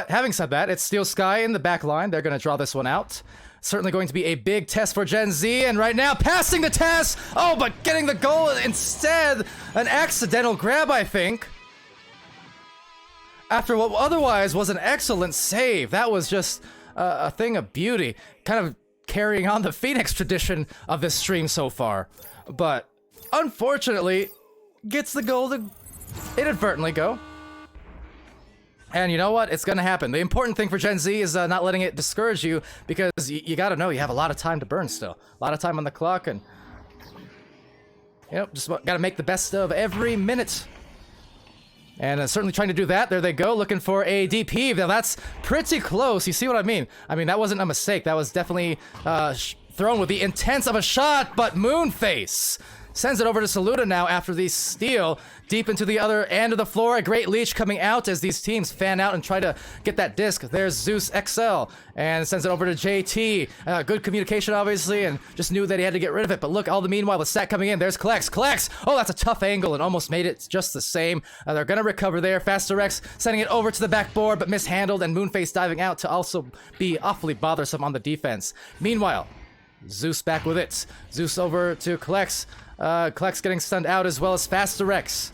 having said that, it's Steel Sky in the back line. They're going to draw this one out. Certainly going to be a big test for Gen Z, and right now, passing the test! Oh, but getting the goal instead! An accidental grab, I think. After what otherwise was an excellent save. That was just a thing of beauty. Kind of carrying on the Phoenix tradition of this stream so far. But, unfortunately, gets the goal to inadvertently go. And you know what? It's gonna happen. The important thing for Gen Z is not letting it discourage you, because you gotta know you have a lot of time to burn still. A lot of time on the clock, and just gotta make the best of every minute. And certainly trying to do that. There they go, looking for a DP. Now that's pretty close. You see what I mean? I mean, that wasn't a mistake. That was definitely thrown with the intent of a shot, but Moonface sends it over to Saluda now after the steal deep into the other end of the floor. A great leech coming out as these teams fan out and try to get that disc. There's Zeus XL and sends it over to JT. Good communication, obviously, and just knew that he had to get rid of it. But look, all the meanwhile, the stack coming in. There's Klex. Oh, that's a tough angle and almost made it just the same. They're going to recover there. Faster X sending it over to the backboard, but mishandled, and Moonface diving out to also be awfully bothersome on the defense. Meanwhile, Zeus back with it. Zeus over to Klex. Klex getting stunned out, as well as Faster X.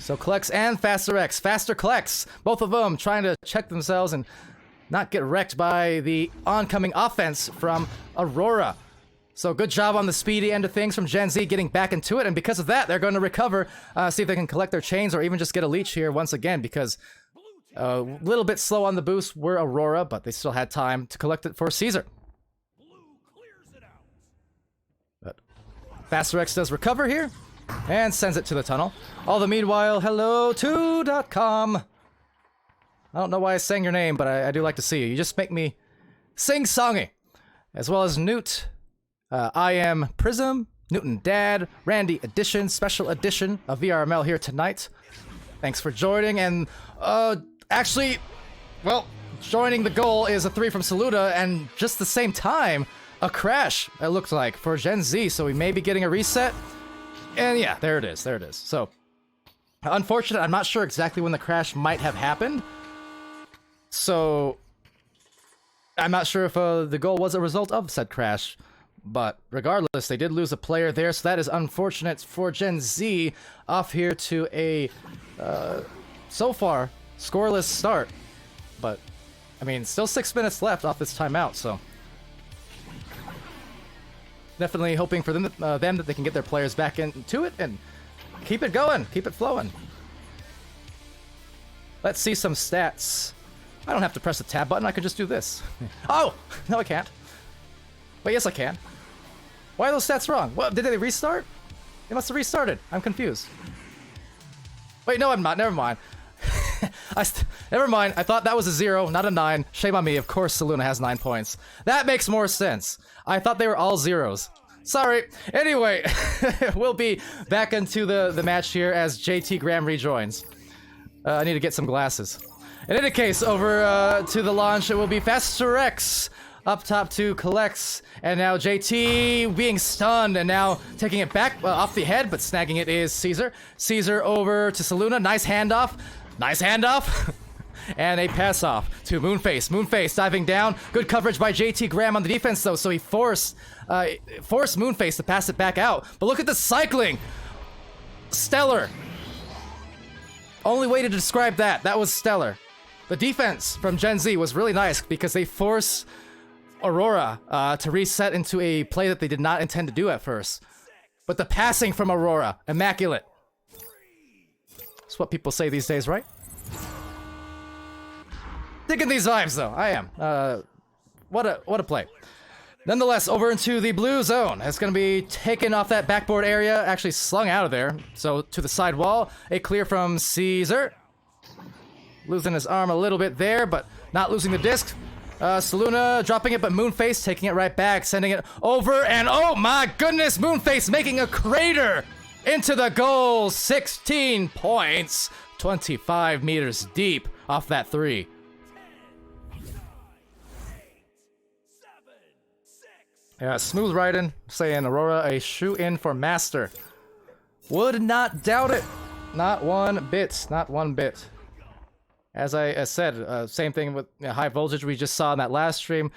So Collects and Faster X. Faster Collects, both of them trying to check themselves and not get wrecked by the oncoming offense from Aurora. So good job on the speedy end of things from Gen Z getting back into it, and because of that, they're going to recover, see if they can collect their chains or even just get a leech here once again, because a little bit slow on the boost were Aurora, but they still had time to collect it for Caesar. But Faster X does recover here and sends it to the tunnel. All the meanwhile, hello to .com. I don't know why I sang your name, but I do like to see you. You just make me sing-songy. As well as Newt, I am Prism, Newton Dad, Randy Edition, special edition of VRML here tonight. Thanks for joining, and actually, well, joining the goal is a 3 from Saluda, and just the same time, a crash, it looks like, for Gen Z, so we may be getting a reset. And yeah, there it is. So, unfortunate, I'm not sure exactly when the crash might have happened. So, I'm not sure if the goal was a result of said crash. But regardless, they did lose a player there, so that is unfortunate for Gen Z. Off here to a, so far, scoreless start. But, I mean, still 6 minutes left off this timeout, so definitely hoping for them that they can get their players back into it and keep it going, keep it flowing. Let's see some stats. I don't have to press the tab button, I could just do this. Oh! No, I can't. Wait, yes I can. Why are those stats wrong? What, did they restart? They must have restarted. I'm confused. Wait, no I'm not, never mind. Never mind, I thought that was a 0, not a 9. Shame on me, of course Saluna has 9 points. That makes more sense. I thought they were all 0s. Sorry. Anyway, we'll be back into the match here as JT Graham rejoins. I need to get some glasses. In any case, over to the launch, it will be Faster X up top to Collects, and now JT being stunned, and now taking it back off the head, but snagging it is Caesar. Caesar over to Saluna, nice handoff. Nice handoff. And a pass off to Moonface. Moonface diving down. Good coverage by JT Graham on the defense, though, so he forced Moonface to pass it back out. But look at the cycling. Stellar. Only way to describe that. That was stellar. The defense from Gen Z was really nice because they forced Aurora to reset into a play that they did not intend to do at first. But the passing from Aurora, immaculate. That's what people say these days, right? Digging these vibes, though. I am. What a play. Nonetheless, over into the blue zone. It's going to be taken off that backboard area, actually slung out of there. So to the side wall, a clear from Caesar. Losing his arm a little bit there, but not losing the disc. Saluna dropping it, but Moonface taking it right back, sending it over, and oh my goodness, Moonface making a crater into the goal. 16 points, 25 meters deep off that 3. Yeah, smooth riding, saying Aurora a shoe-in for Master. Would not doubt it. Not one bit. Not one bit. As I said, same thing with high voltage we just saw in that last stream.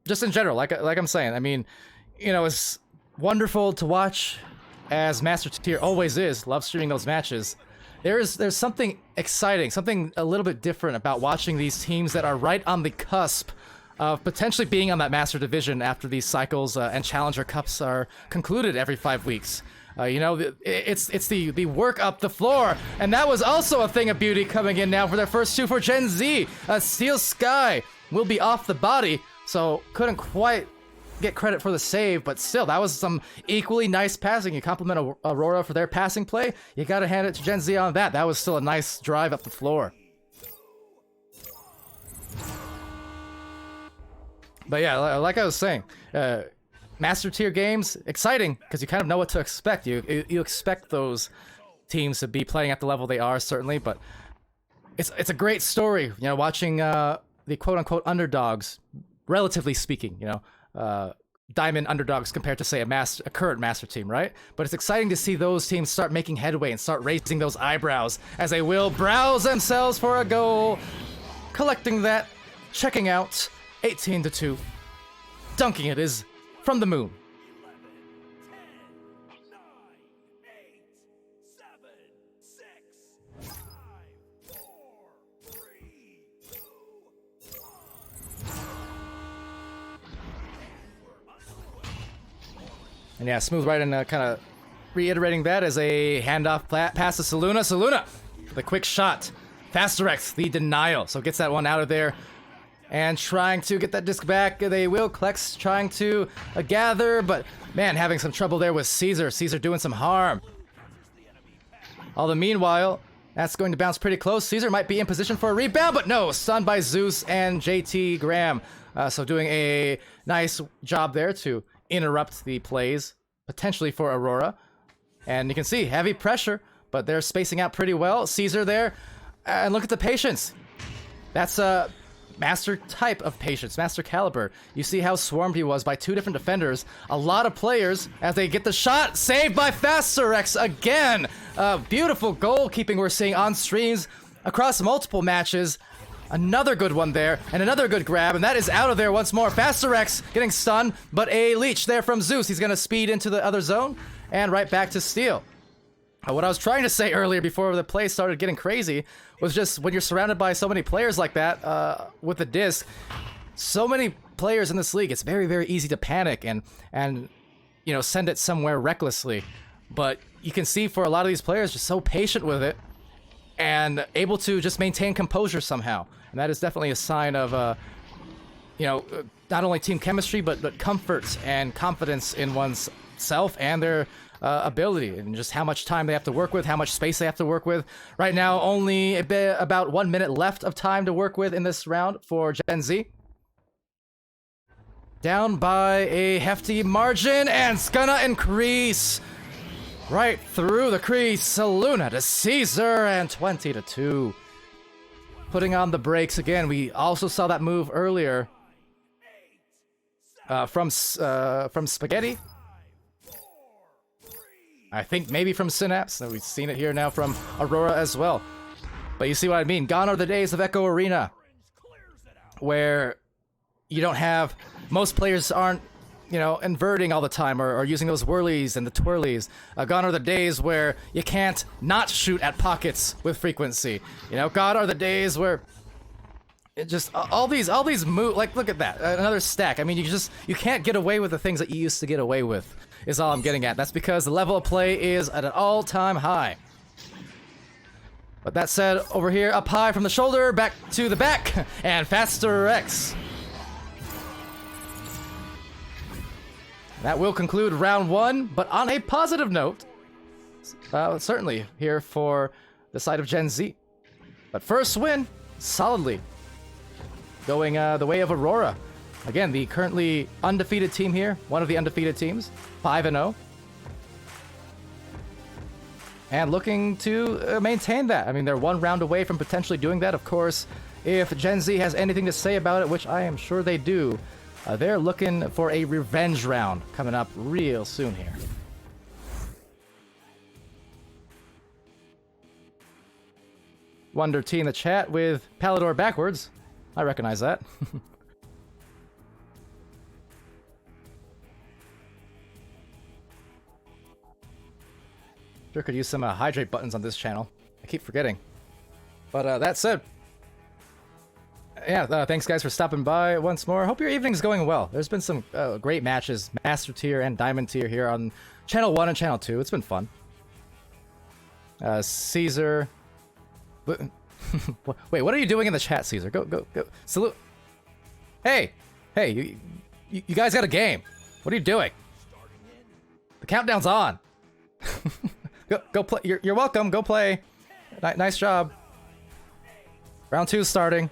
Just in general, like I'm saying, I mean, you know, it's wonderful to watch, as Master Tier always is. Love streaming those matches. There's something exciting, something a little bit different about watching these teams that are right on the cusp of potentially being on that Master Division after these cycles and Challenger Cups are concluded every 5 weeks. You know, it's the work up the floor, and that was also a thing of beauty coming in now for their first 2 for Gen Z. Steel Sky will be off the body, so couldn't quite get credit for the save, but still, that was some equally nice passing. You compliment Aurora for their passing play, you gotta hand it to Gen Z on that. That was still a nice drive up the floor. But yeah, like I was saying, Master Tier games, exciting, because you kind of know what to expect. You expect those teams to be playing at the level they are, certainly, but it's a great story, you know, watching the quote-unquote underdogs, relatively speaking, you know, diamond underdogs compared to, say, a current Master team, right? But it's exciting to see those teams start making headway and start raising those eyebrows as they will browse themselves for a goal, collecting that, checking out, 18-2, dunking it is from the moon. And yeah, smooth right, and kind of reiterating that as a handoff pass to Saluna. Saluna, the quick shot. Fasterex, the denial. So gets that one out of there. And trying to get that disc back. They will. Klex trying to gather, but man, having some trouble there with Caesar. Caesar doing some harm. All the meanwhile, that's going to bounce pretty close. Caesar might be in position for a rebound, but no, stunned by Zeus and JT Graham. So doing a nice job there to interrupt the plays, potentially for Aurora. And you can see, heavy pressure, but they're spacing out pretty well. Caesar there, and look at the patience. That's a master type of patience, master caliber. You see how swarmed he was by two different defenders. A lot of players as they get the shot, saved by Fasterex again. Beautiful goalkeeping we're seeing on streams across multiple matches. Another good one there, and another good grab, and that is out of there once more. Fasterex getting stunned, but a leech there from Zeus. He's gonna speed into the other zone, and right back to steal. What I was trying to say earlier before the play started getting crazy was just when you're surrounded by so many players like that with the disc, so many players in this league, it's very, very easy to panic and you know, send it somewhere recklessly. But you can see for a lot of these players just so patient with it and able to just maintain composure somehow. And that is definitely a sign of, you know, not only team chemistry, but comfort and confidence in one's self and their ability, and just how much time they have to work with, how much space they have to work with. Right now, only about 1 minute left of time to work with in this round for Gen Z. Down by a hefty margin, and it's gonna increase right through the crease. Saluna to Caesar, and 20-2. Putting on the brakes again. We also saw that move earlier from Spaghetti. I think maybe from Synapse. We've seen it here now from Aurora as well. But you see what I mean. Gone are the days of Echo Arena, where you don't have, most players aren't, you know, inverting all the time or using those whirlies and the twirlies. Gone are the days where you can't not shoot at pockets with frequency. You know, gone are the days where it just all these moves. Like, look at that, another stack. I mean, you can't get away with the things that you used to get away with. Is all I'm getting at. That's because the level of play is at an all-time high. But that said, over here, up high from the shoulder, back to the back, and Fasterex. That will conclude round one, but on a positive note, certainly here for the side of Gen Z. But first win, solidly, going the way of Aurora. Again, the currently undefeated team here, one of the undefeated teams, 5-0. And looking to maintain that. I mean, they're one round away from potentially doing that. Of course, if Gen Z has anything to say about it, which I am sure they do, they're looking for a revenge round coming up real soon here. Wonder T in the chat with Palidore backwards. I recognize that. Sure could use some hydrate buttons on this channel. I keep forgetting. But that said, yeah, thanks guys for stopping by once more. Hope your evening's going well. There's been some great matches, Master Tier and Diamond Tier here on Channel 1 and Channel 2. It's been fun. Caesar. Wait, what are you doing in the chat, Caesar? Go. Salute. Hey, you guys got a game. What are you doing? The countdown's on. Go play. You're welcome. Go play. Nice job. Round 2 starting.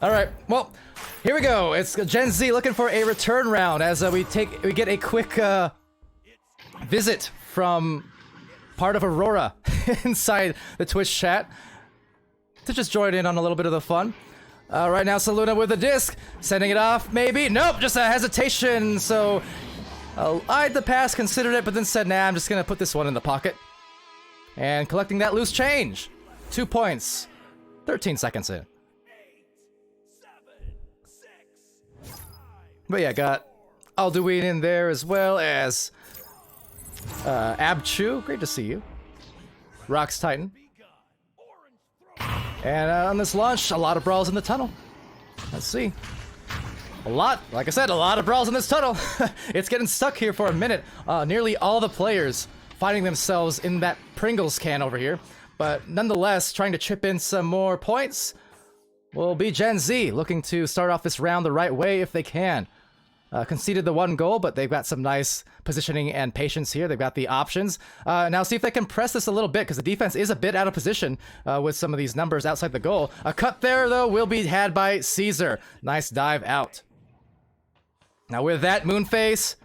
All right. Well, here we go. It's Gen Z looking for a return round as we get a quick visit from part of Aurora inside the Twitch chat to just join in on a little bit of the fun. Right now, Saluna with the disc, sending it off. Maybe nope. Just a hesitation. So. Eyed the pass, considered it, but then said, nah, I'm just gonna put this one in the pocket. And collecting that loose change. 2 points. 13 seconds in. But yeah, got Alduin in there as well as Abchu. Great to see you. Rox Titan. And on this launch, a lot of brawls in the tunnel. Let's see. A lot, like I said, a lot of brawls in this tunnel. It's getting stuck here for a minute. Nearly all the players finding themselves in that Pringles can over here. But nonetheless, trying to chip in some more points will be Gen Z, looking to start off this round the right way if they can. Conceded the 1 goal, but they've got some nice positioning and patience here. They've got the options. Now see if they can press this a little bit, because the defense is a bit out of position with some of these numbers outside the goal. A cut there, though, will be had by Caesar. Nice dive out. Now with that, Moonface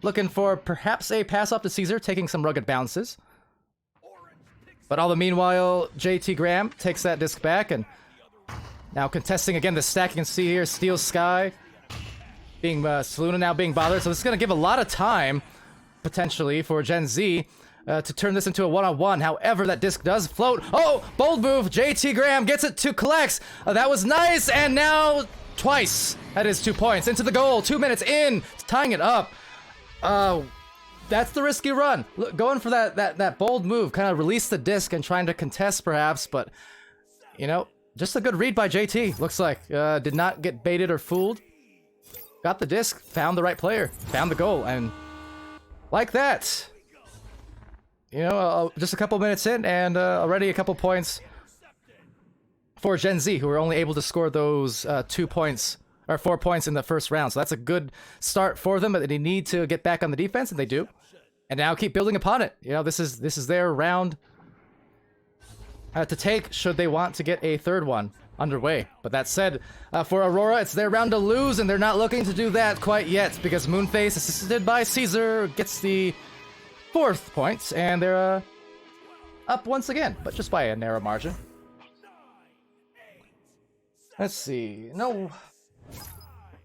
looking for perhaps a pass off to Caesar, taking some rugged bounces. But all the meanwhile, JT Graham takes that disc back, and now contesting again the stack. You can see here, Steel Sky being Saluna now being bothered, so this is going to give a lot of time potentially for Gen Z to turn this into a one-on-one. However, that disc does float. Oh, bold move. JT Graham gets it to Collex. That was nice, and now twice. That is 2 points into the goal. 2 minutes in, tying it up. That's the risky run. Look, going for that bold move, kind of release the disc and trying to contest perhaps, but you know, just a good read by JT. Looks like did not get baited or fooled. Got the disc, found the right player, found the goal, and like that, you know, just a couple minutes in, and already a couple points for Gen Z, who were only able to score those 2 points, or 4 points in the first round. So that's a good start for them, but they need to get back on the defense, and they do. And now keep building upon it. You know, this is their round to take, should they want to get a third one underway. But that said, for Aurora, it's their round to lose, and they're not looking to do that quite yet, because Moonface, assisted by Caesar, gets the 4th points, and they're up once again, but just by a narrow margin. Let's see. No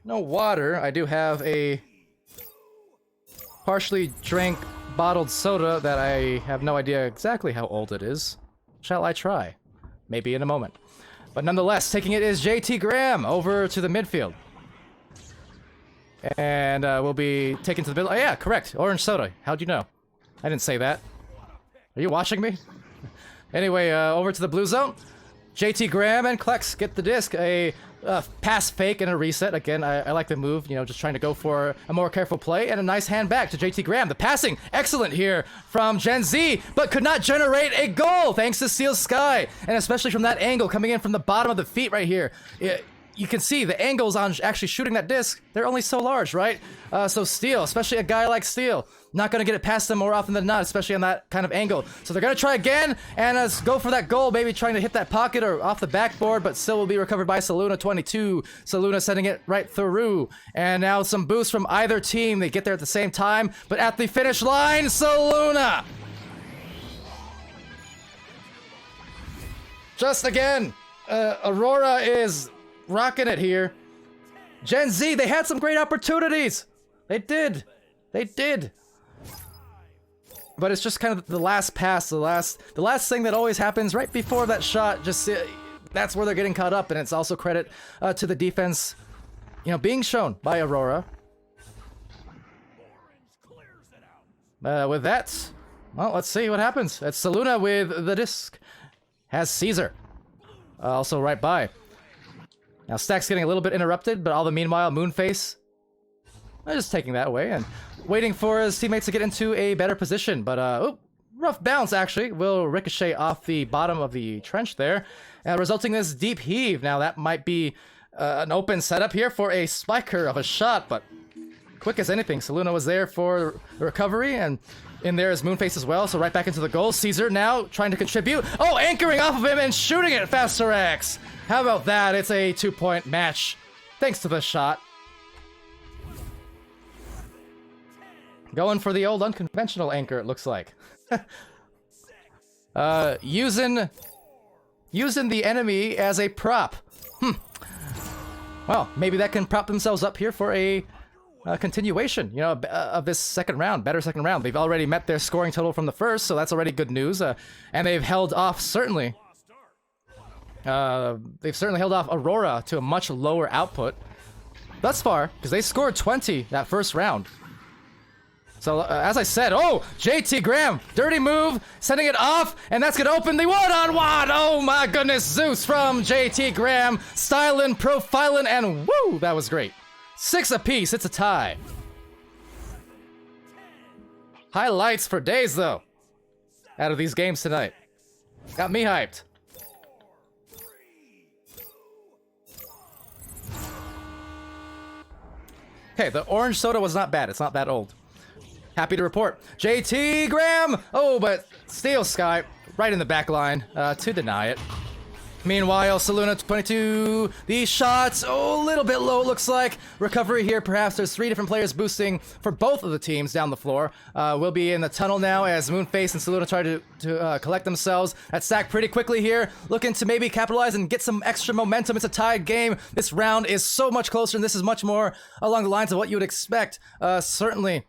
water. I do have a partially drank bottled soda that I have no idea exactly how old it is. Shall I try? Maybe in a moment. But nonetheless, taking it is JT Graham over to the midfield. And we'll be taken to the middle. Oh yeah, correct. Orange soda. How'd you know? I didn't say that. Are you watching me? Anyway, over to the blue zone. JT Graham and Klex get the disc. A pass fake and a reset. Again, I like the move, you know, just trying to go for a more careful play, and a nice hand back to JT Graham. The passing, excellent here from Gen Z, but could not generate a goal thanks to Steel Sky, and especially from that angle coming in from the bottom of the feet right here. You can see the angles on actually shooting that disc, they're only so large, right? So Steel, especially a guy like Steel, not going to get it past them more often than not, especially on that kind of angle. So they're going to try again, and go for that goal, maybe trying to hit that pocket or off the backboard, but still will be recovered by Saluna 22. Saluna sending it right through. And now some boosts from either team. They get there at the same time, but at the finish line, Saluna! Just again, Aurora is rocking it here. Gen Z, they had some great opportunities. They did. But it's just kind of the last pass, the last thing that always happens right before that shot. Just that's where they're getting caught up, and it's also credit to the defense, you know, being shown by Aurora. With that, well, let's see what happens. It's Saluna with the disc. Has Caesar also right by. Now Stack's getting a little bit interrupted, but all the meanwhile, Moonface just taking that away and waiting for his teammates to get into a better position. But rough bounce actually will ricochet off the bottom of the trench there, resulting in this deep heave. Now that might be an open setup here for a spiker of a shot, but quick as anything. Saluna was there for the recovery, and in there is Moonface as well, so right back into the goal. Caesar now trying to contribute. Oh, anchoring off of him and shooting it, Faster X. How about that? It's a 2-point match, thanks to the shot. Going for the old unconventional anchor, it looks like. Using the enemy as a prop. Well, maybe that can prop themselves up here for a continuation, you know, of this second round, better second round. They've already met their scoring total from the first, so that's already good news. And they've held off, certainly. They've certainly held off Aurora to a much lower output thus far, because they scored 20 that first round. So as I said, oh, JT Graham, dirty move, sending it off, and that's gonna open the one-on-one. Oh my goodness, Zeus from JT Graham, styling, profiling, and woo, that was great. 6 apiece, it's a tie. Highlights for days though, out of these games tonight. Got me hyped. Okay, the orange soda was not bad. It's not that old. Happy to report. JT Graham! Oh, but Steel Sky right in the back line to deny it. Meanwhile, Saluna 22, the shots, oh, a little bit low, looks like. Recovery here, perhaps. There's 3 different players boosting for both of the teams down the floor. We'll be in the tunnel now as Moonface and Saluna try to collect themselves. That stack pretty quickly here, looking to maybe capitalize and get some extra momentum. It's a tied game. This round is so much closer, and this is much more along the lines of what you would expect. Certainly,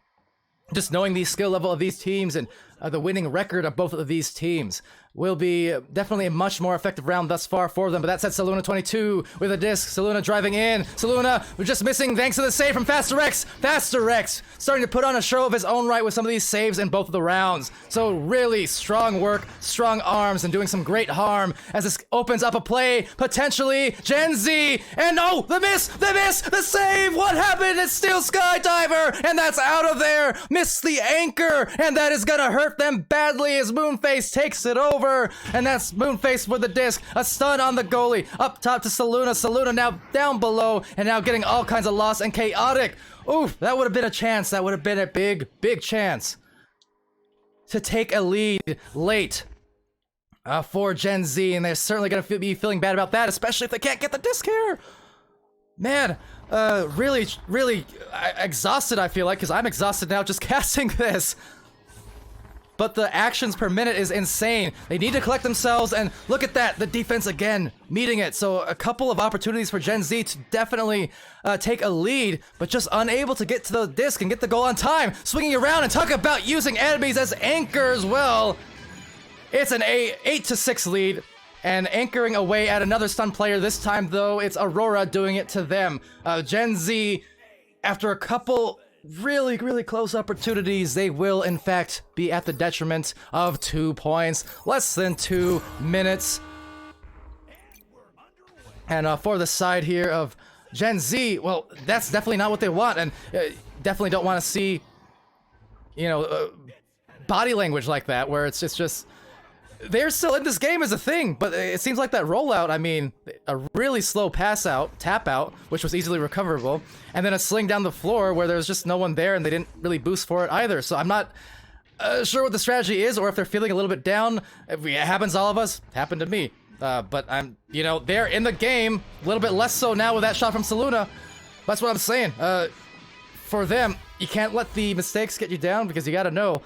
just knowing the skill level of these teams and the winning record of both of these teams will be definitely a much more effective round thus far for them. But that said, Saluna 22 with a disc. Saluna driving in. Saluna, we're just missing thanks to the save from Faster X. Faster X starting to put on a show of his own right with some of these saves in both of the rounds. So really strong work, strong arms, and doing some great harm as this opens up a play, potentially GENZ. And oh, the miss, the save. What happened? It's still Skydiver, and that's out of there. Missed the anchor, and that is gonna hurt them badly as Moonface takes it over. And that's Moonface with the disc. A stun on the goalie. Up top to Saluna. Saluna now down below and now getting all kinds of loss and chaotic. Oof, that would have been a chance. That would have been a big, big chance to take a lead late for Gen Z. And they're certainly going to be feeling bad about that, especially if they can't get the disc here. Man, really, really exhausted, I feel like, because I'm exhausted now just casting this. But the actions per minute is insane. They need to collect themselves, and look at that, the defense again, meeting it. So a couple of opportunities for Gen Z to definitely take a lead, but just unable to get to the disc and get the goal on time. Swinging around and talk about using enemies as anchors. Well, it's an 8-6 lead, and anchoring away at another stun player. This time, though, it's Aurora doing it to them. Gen Z, after a couple really, really close opportunities, they will in fact be at the detriment of 2 points. Less than 2 minutes. And for the side here of Gen Z, well, that's definitely not what they want, and definitely don't want to see, you know, body language like that, where it's just they're still in this game as a thing, but it seems like that rollout, I mean, a really slow pass out, tap out, which was easily recoverable, and then a sling down the floor where there's just no one there and they didn't really boost for it either. So I'm not sure what the strategy is, or if they're feeling a little bit down. It happens to all of us, happened to me. But I'm, you know, they're in the game, a little bit less so now with that shot from Saluna. That's what I'm saying. For them, you can't let the mistakes get you down, because you gotta know,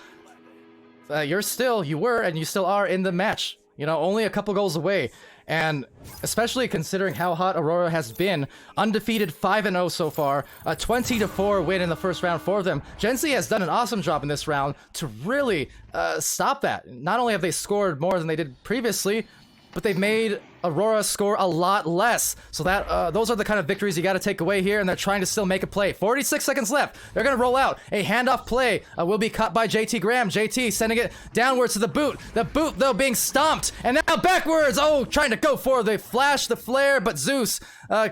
you were, and you still are in the match. You know, only a couple goals away. And especially considering how hot Aurora has been, undefeated 5-0 so far, a 20-4 win in the first round for them. Gen Z has done an awesome job in this round to really stop that. Not only have they scored more than they did previously, but they've made Aurora score a lot less. So that those are the kind of victories you got to take away here, and they're trying to still make a play. 46 seconds left. They're going to roll out. A handoff play will be caught by JT Graham. JT sending it downwards to the boot. The boot, though, being stomped. And now backwards. Oh, trying to go for the flash, the flare, but Zeus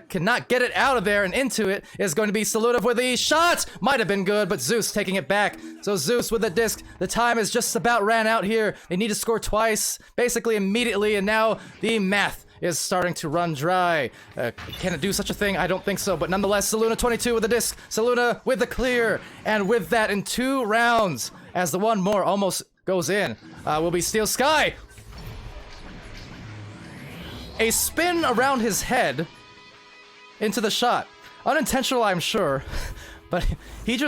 cannot get it out of there, and into it is going to be Saluna with the shot. Might have been good, but Zeus taking it back. So Zeus with the disc. The time is just about ran out here. They need to score twice, basically immediately, and now the math is starting to run dry. Can it do such a thing? I don't think so, but nonetheless, Saluna 22 with the disc. Saluna with the clear, and with that in 2 rounds, as the one more almost goes in, will be Steel Sky. A spin around his head into the shot. Unintentional, I'm sure, but he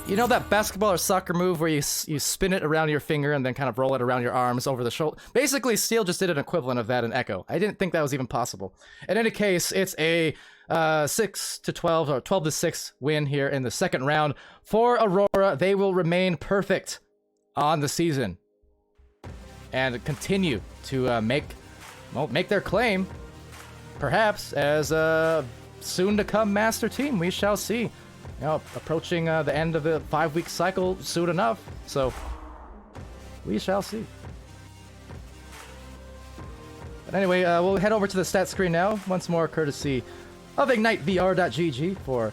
you know that basketball or soccer move where you spin it around your finger and then kind of roll it around your arms over the shoulder? Basically, Steel just did an equivalent of that in Echo. I didn't think that was even possible. In any case, it's a 6-12 or 12-6 win here in the second round for Aurora. They will remain perfect on the season and continue to make their claim, perhaps as a soon-to-come master team. We shall see. approaching the end of the 5-week cycle soon enough. So we shall see. But anyway, we'll head over to the stat screen now, once more courtesy of IgniteVR.gg for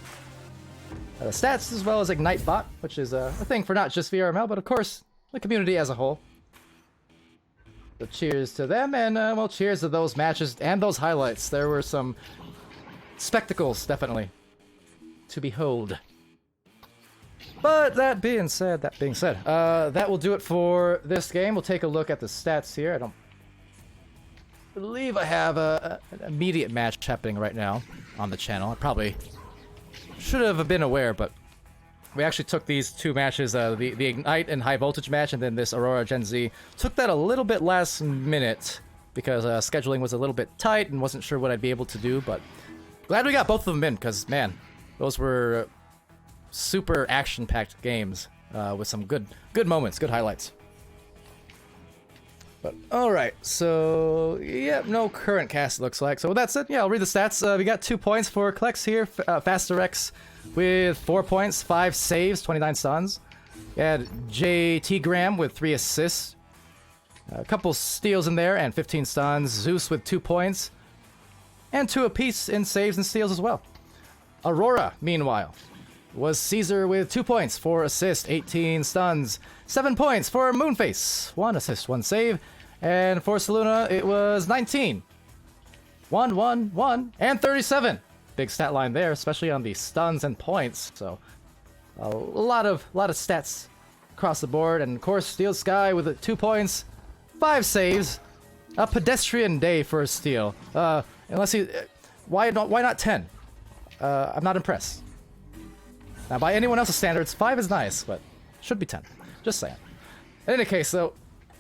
the stats, as well as IgniteBot, which is a thing for not just VRML, but of course the community as a whole. So cheers to them, and well, cheers to those matches and those highlights. There were some spectacles, definitely, to behold. But that being said, that will do it for this game. We'll take a look at the stats here. I don't believe I have an immediate match happening right now on the channel. I probably should have been aware, but we actually took these two matches, the Ignite and High Voltage match, and then this Aurora Gen Z. Took that a little bit last minute because scheduling was a little bit tight and wasn't sure what I'd be able to do, but glad we got both of them in, because, man, those were super action-packed games with some good moments, good highlights. But, alright, so, yeah, no current cast, looks like. So with that said, yeah, I'll read the stats. We got 2 points for Klex here, Faster X with 4 points, 5 saves, 29 stuns. You had JT Graham with 3 assists, a couple steals in there, and 15 stuns. Zeus with 2 points, and 2 apiece in saves and steals as well. Aurora, meanwhile, was Caesar with 2 points, 4 assists, 18 stuns, 7 points for Moonface, 1 assist, 1 save, and for Saluna it was 19, 1, 1, 1, and 37. Big stat line there, especially on the stuns and points. So a lot of stats across the board, and of course Steel Sky with 2 points, 5 saves, a pedestrian day for a steal. Unless he, why not 10? I'm not impressed. Now, by anyone else's standards, 5 is nice, but should be 10. Just saying. In any case, though,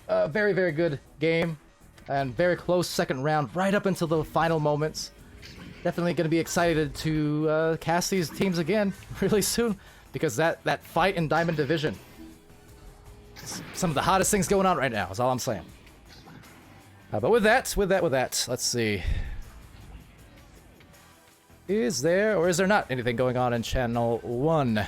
very, very good game, and very close second round, right up until the final moments. Definitely going to be excited to cast these teams again really soon, because that fight in Diamond Division, some of the hottest things going on right now, is all I'm saying. But with that, let's see. Is there, or is there not, anything going on in Channel 1?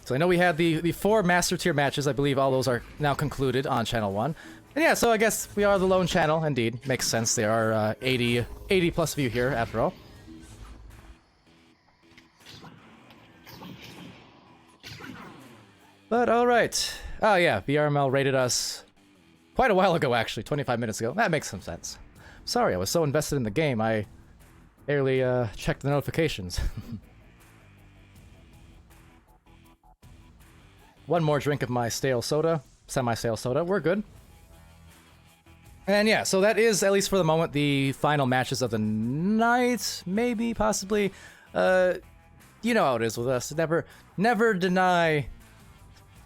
So I know we had the 4 Master Tier matches. I believe all those are now concluded on Channel 1. And yeah, so I guess we are the lone channel, indeed. Makes sense. There are 80 plus of you here, after all. But alright. Oh yeah, VRML rated us quite a while ago, actually. 25 minutes ago. That makes some sense. Sorry, I was so invested in the game, I barely checked the notifications. One more drink of my stale soda, semi-stale soda. We're good. And yeah, so that is, at least for the moment, the final matches of the night. Maybe, possibly. You know how it is with us. Never deny.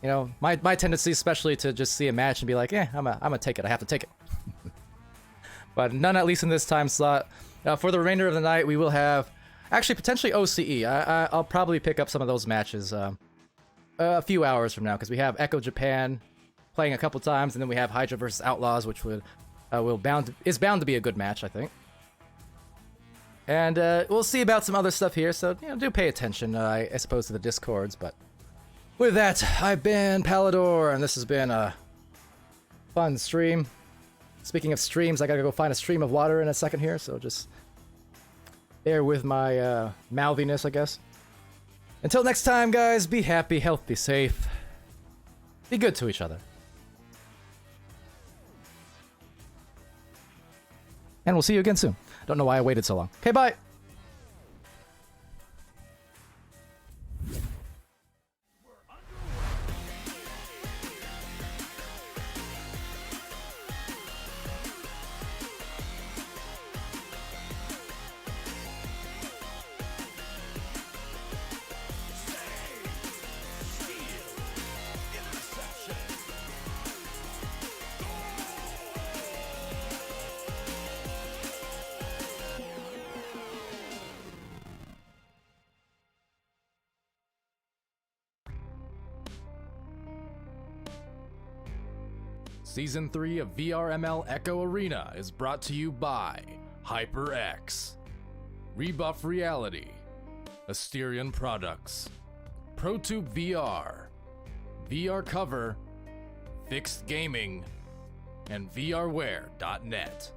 You know, my tendency, especially, to just see a match and be like, I'm gonna take it. I have to take it. But none, at least in this time slot. For the remainder of the night, we will have, actually, potentially OCE. I'll probably pick up some of those matches a few hours from now, because we have Echo Japan playing a couple times, and then we have Hydra versus Outlaws, which is bound to be a good match, I think. And we'll see about some other stuff here, so do pay attention, I suppose, to the Discords. But with that, I've been Palidore, and this has been a fun stream. Speaking of streams, I gotta go find a stream of water in a second here, so just bear with my mouthiness, I guess. Until next time, guys, be happy, healthy, safe. Be good to each other. And we'll see you again soon. Don't know why I waited so long. Okay, bye! Season 3 of VRML Echo Arena is brought to you by HyperX, Rebuff Reality, Asterion Products, ProTube VR, VR Cover, Fixed Gaming, and VRware.net.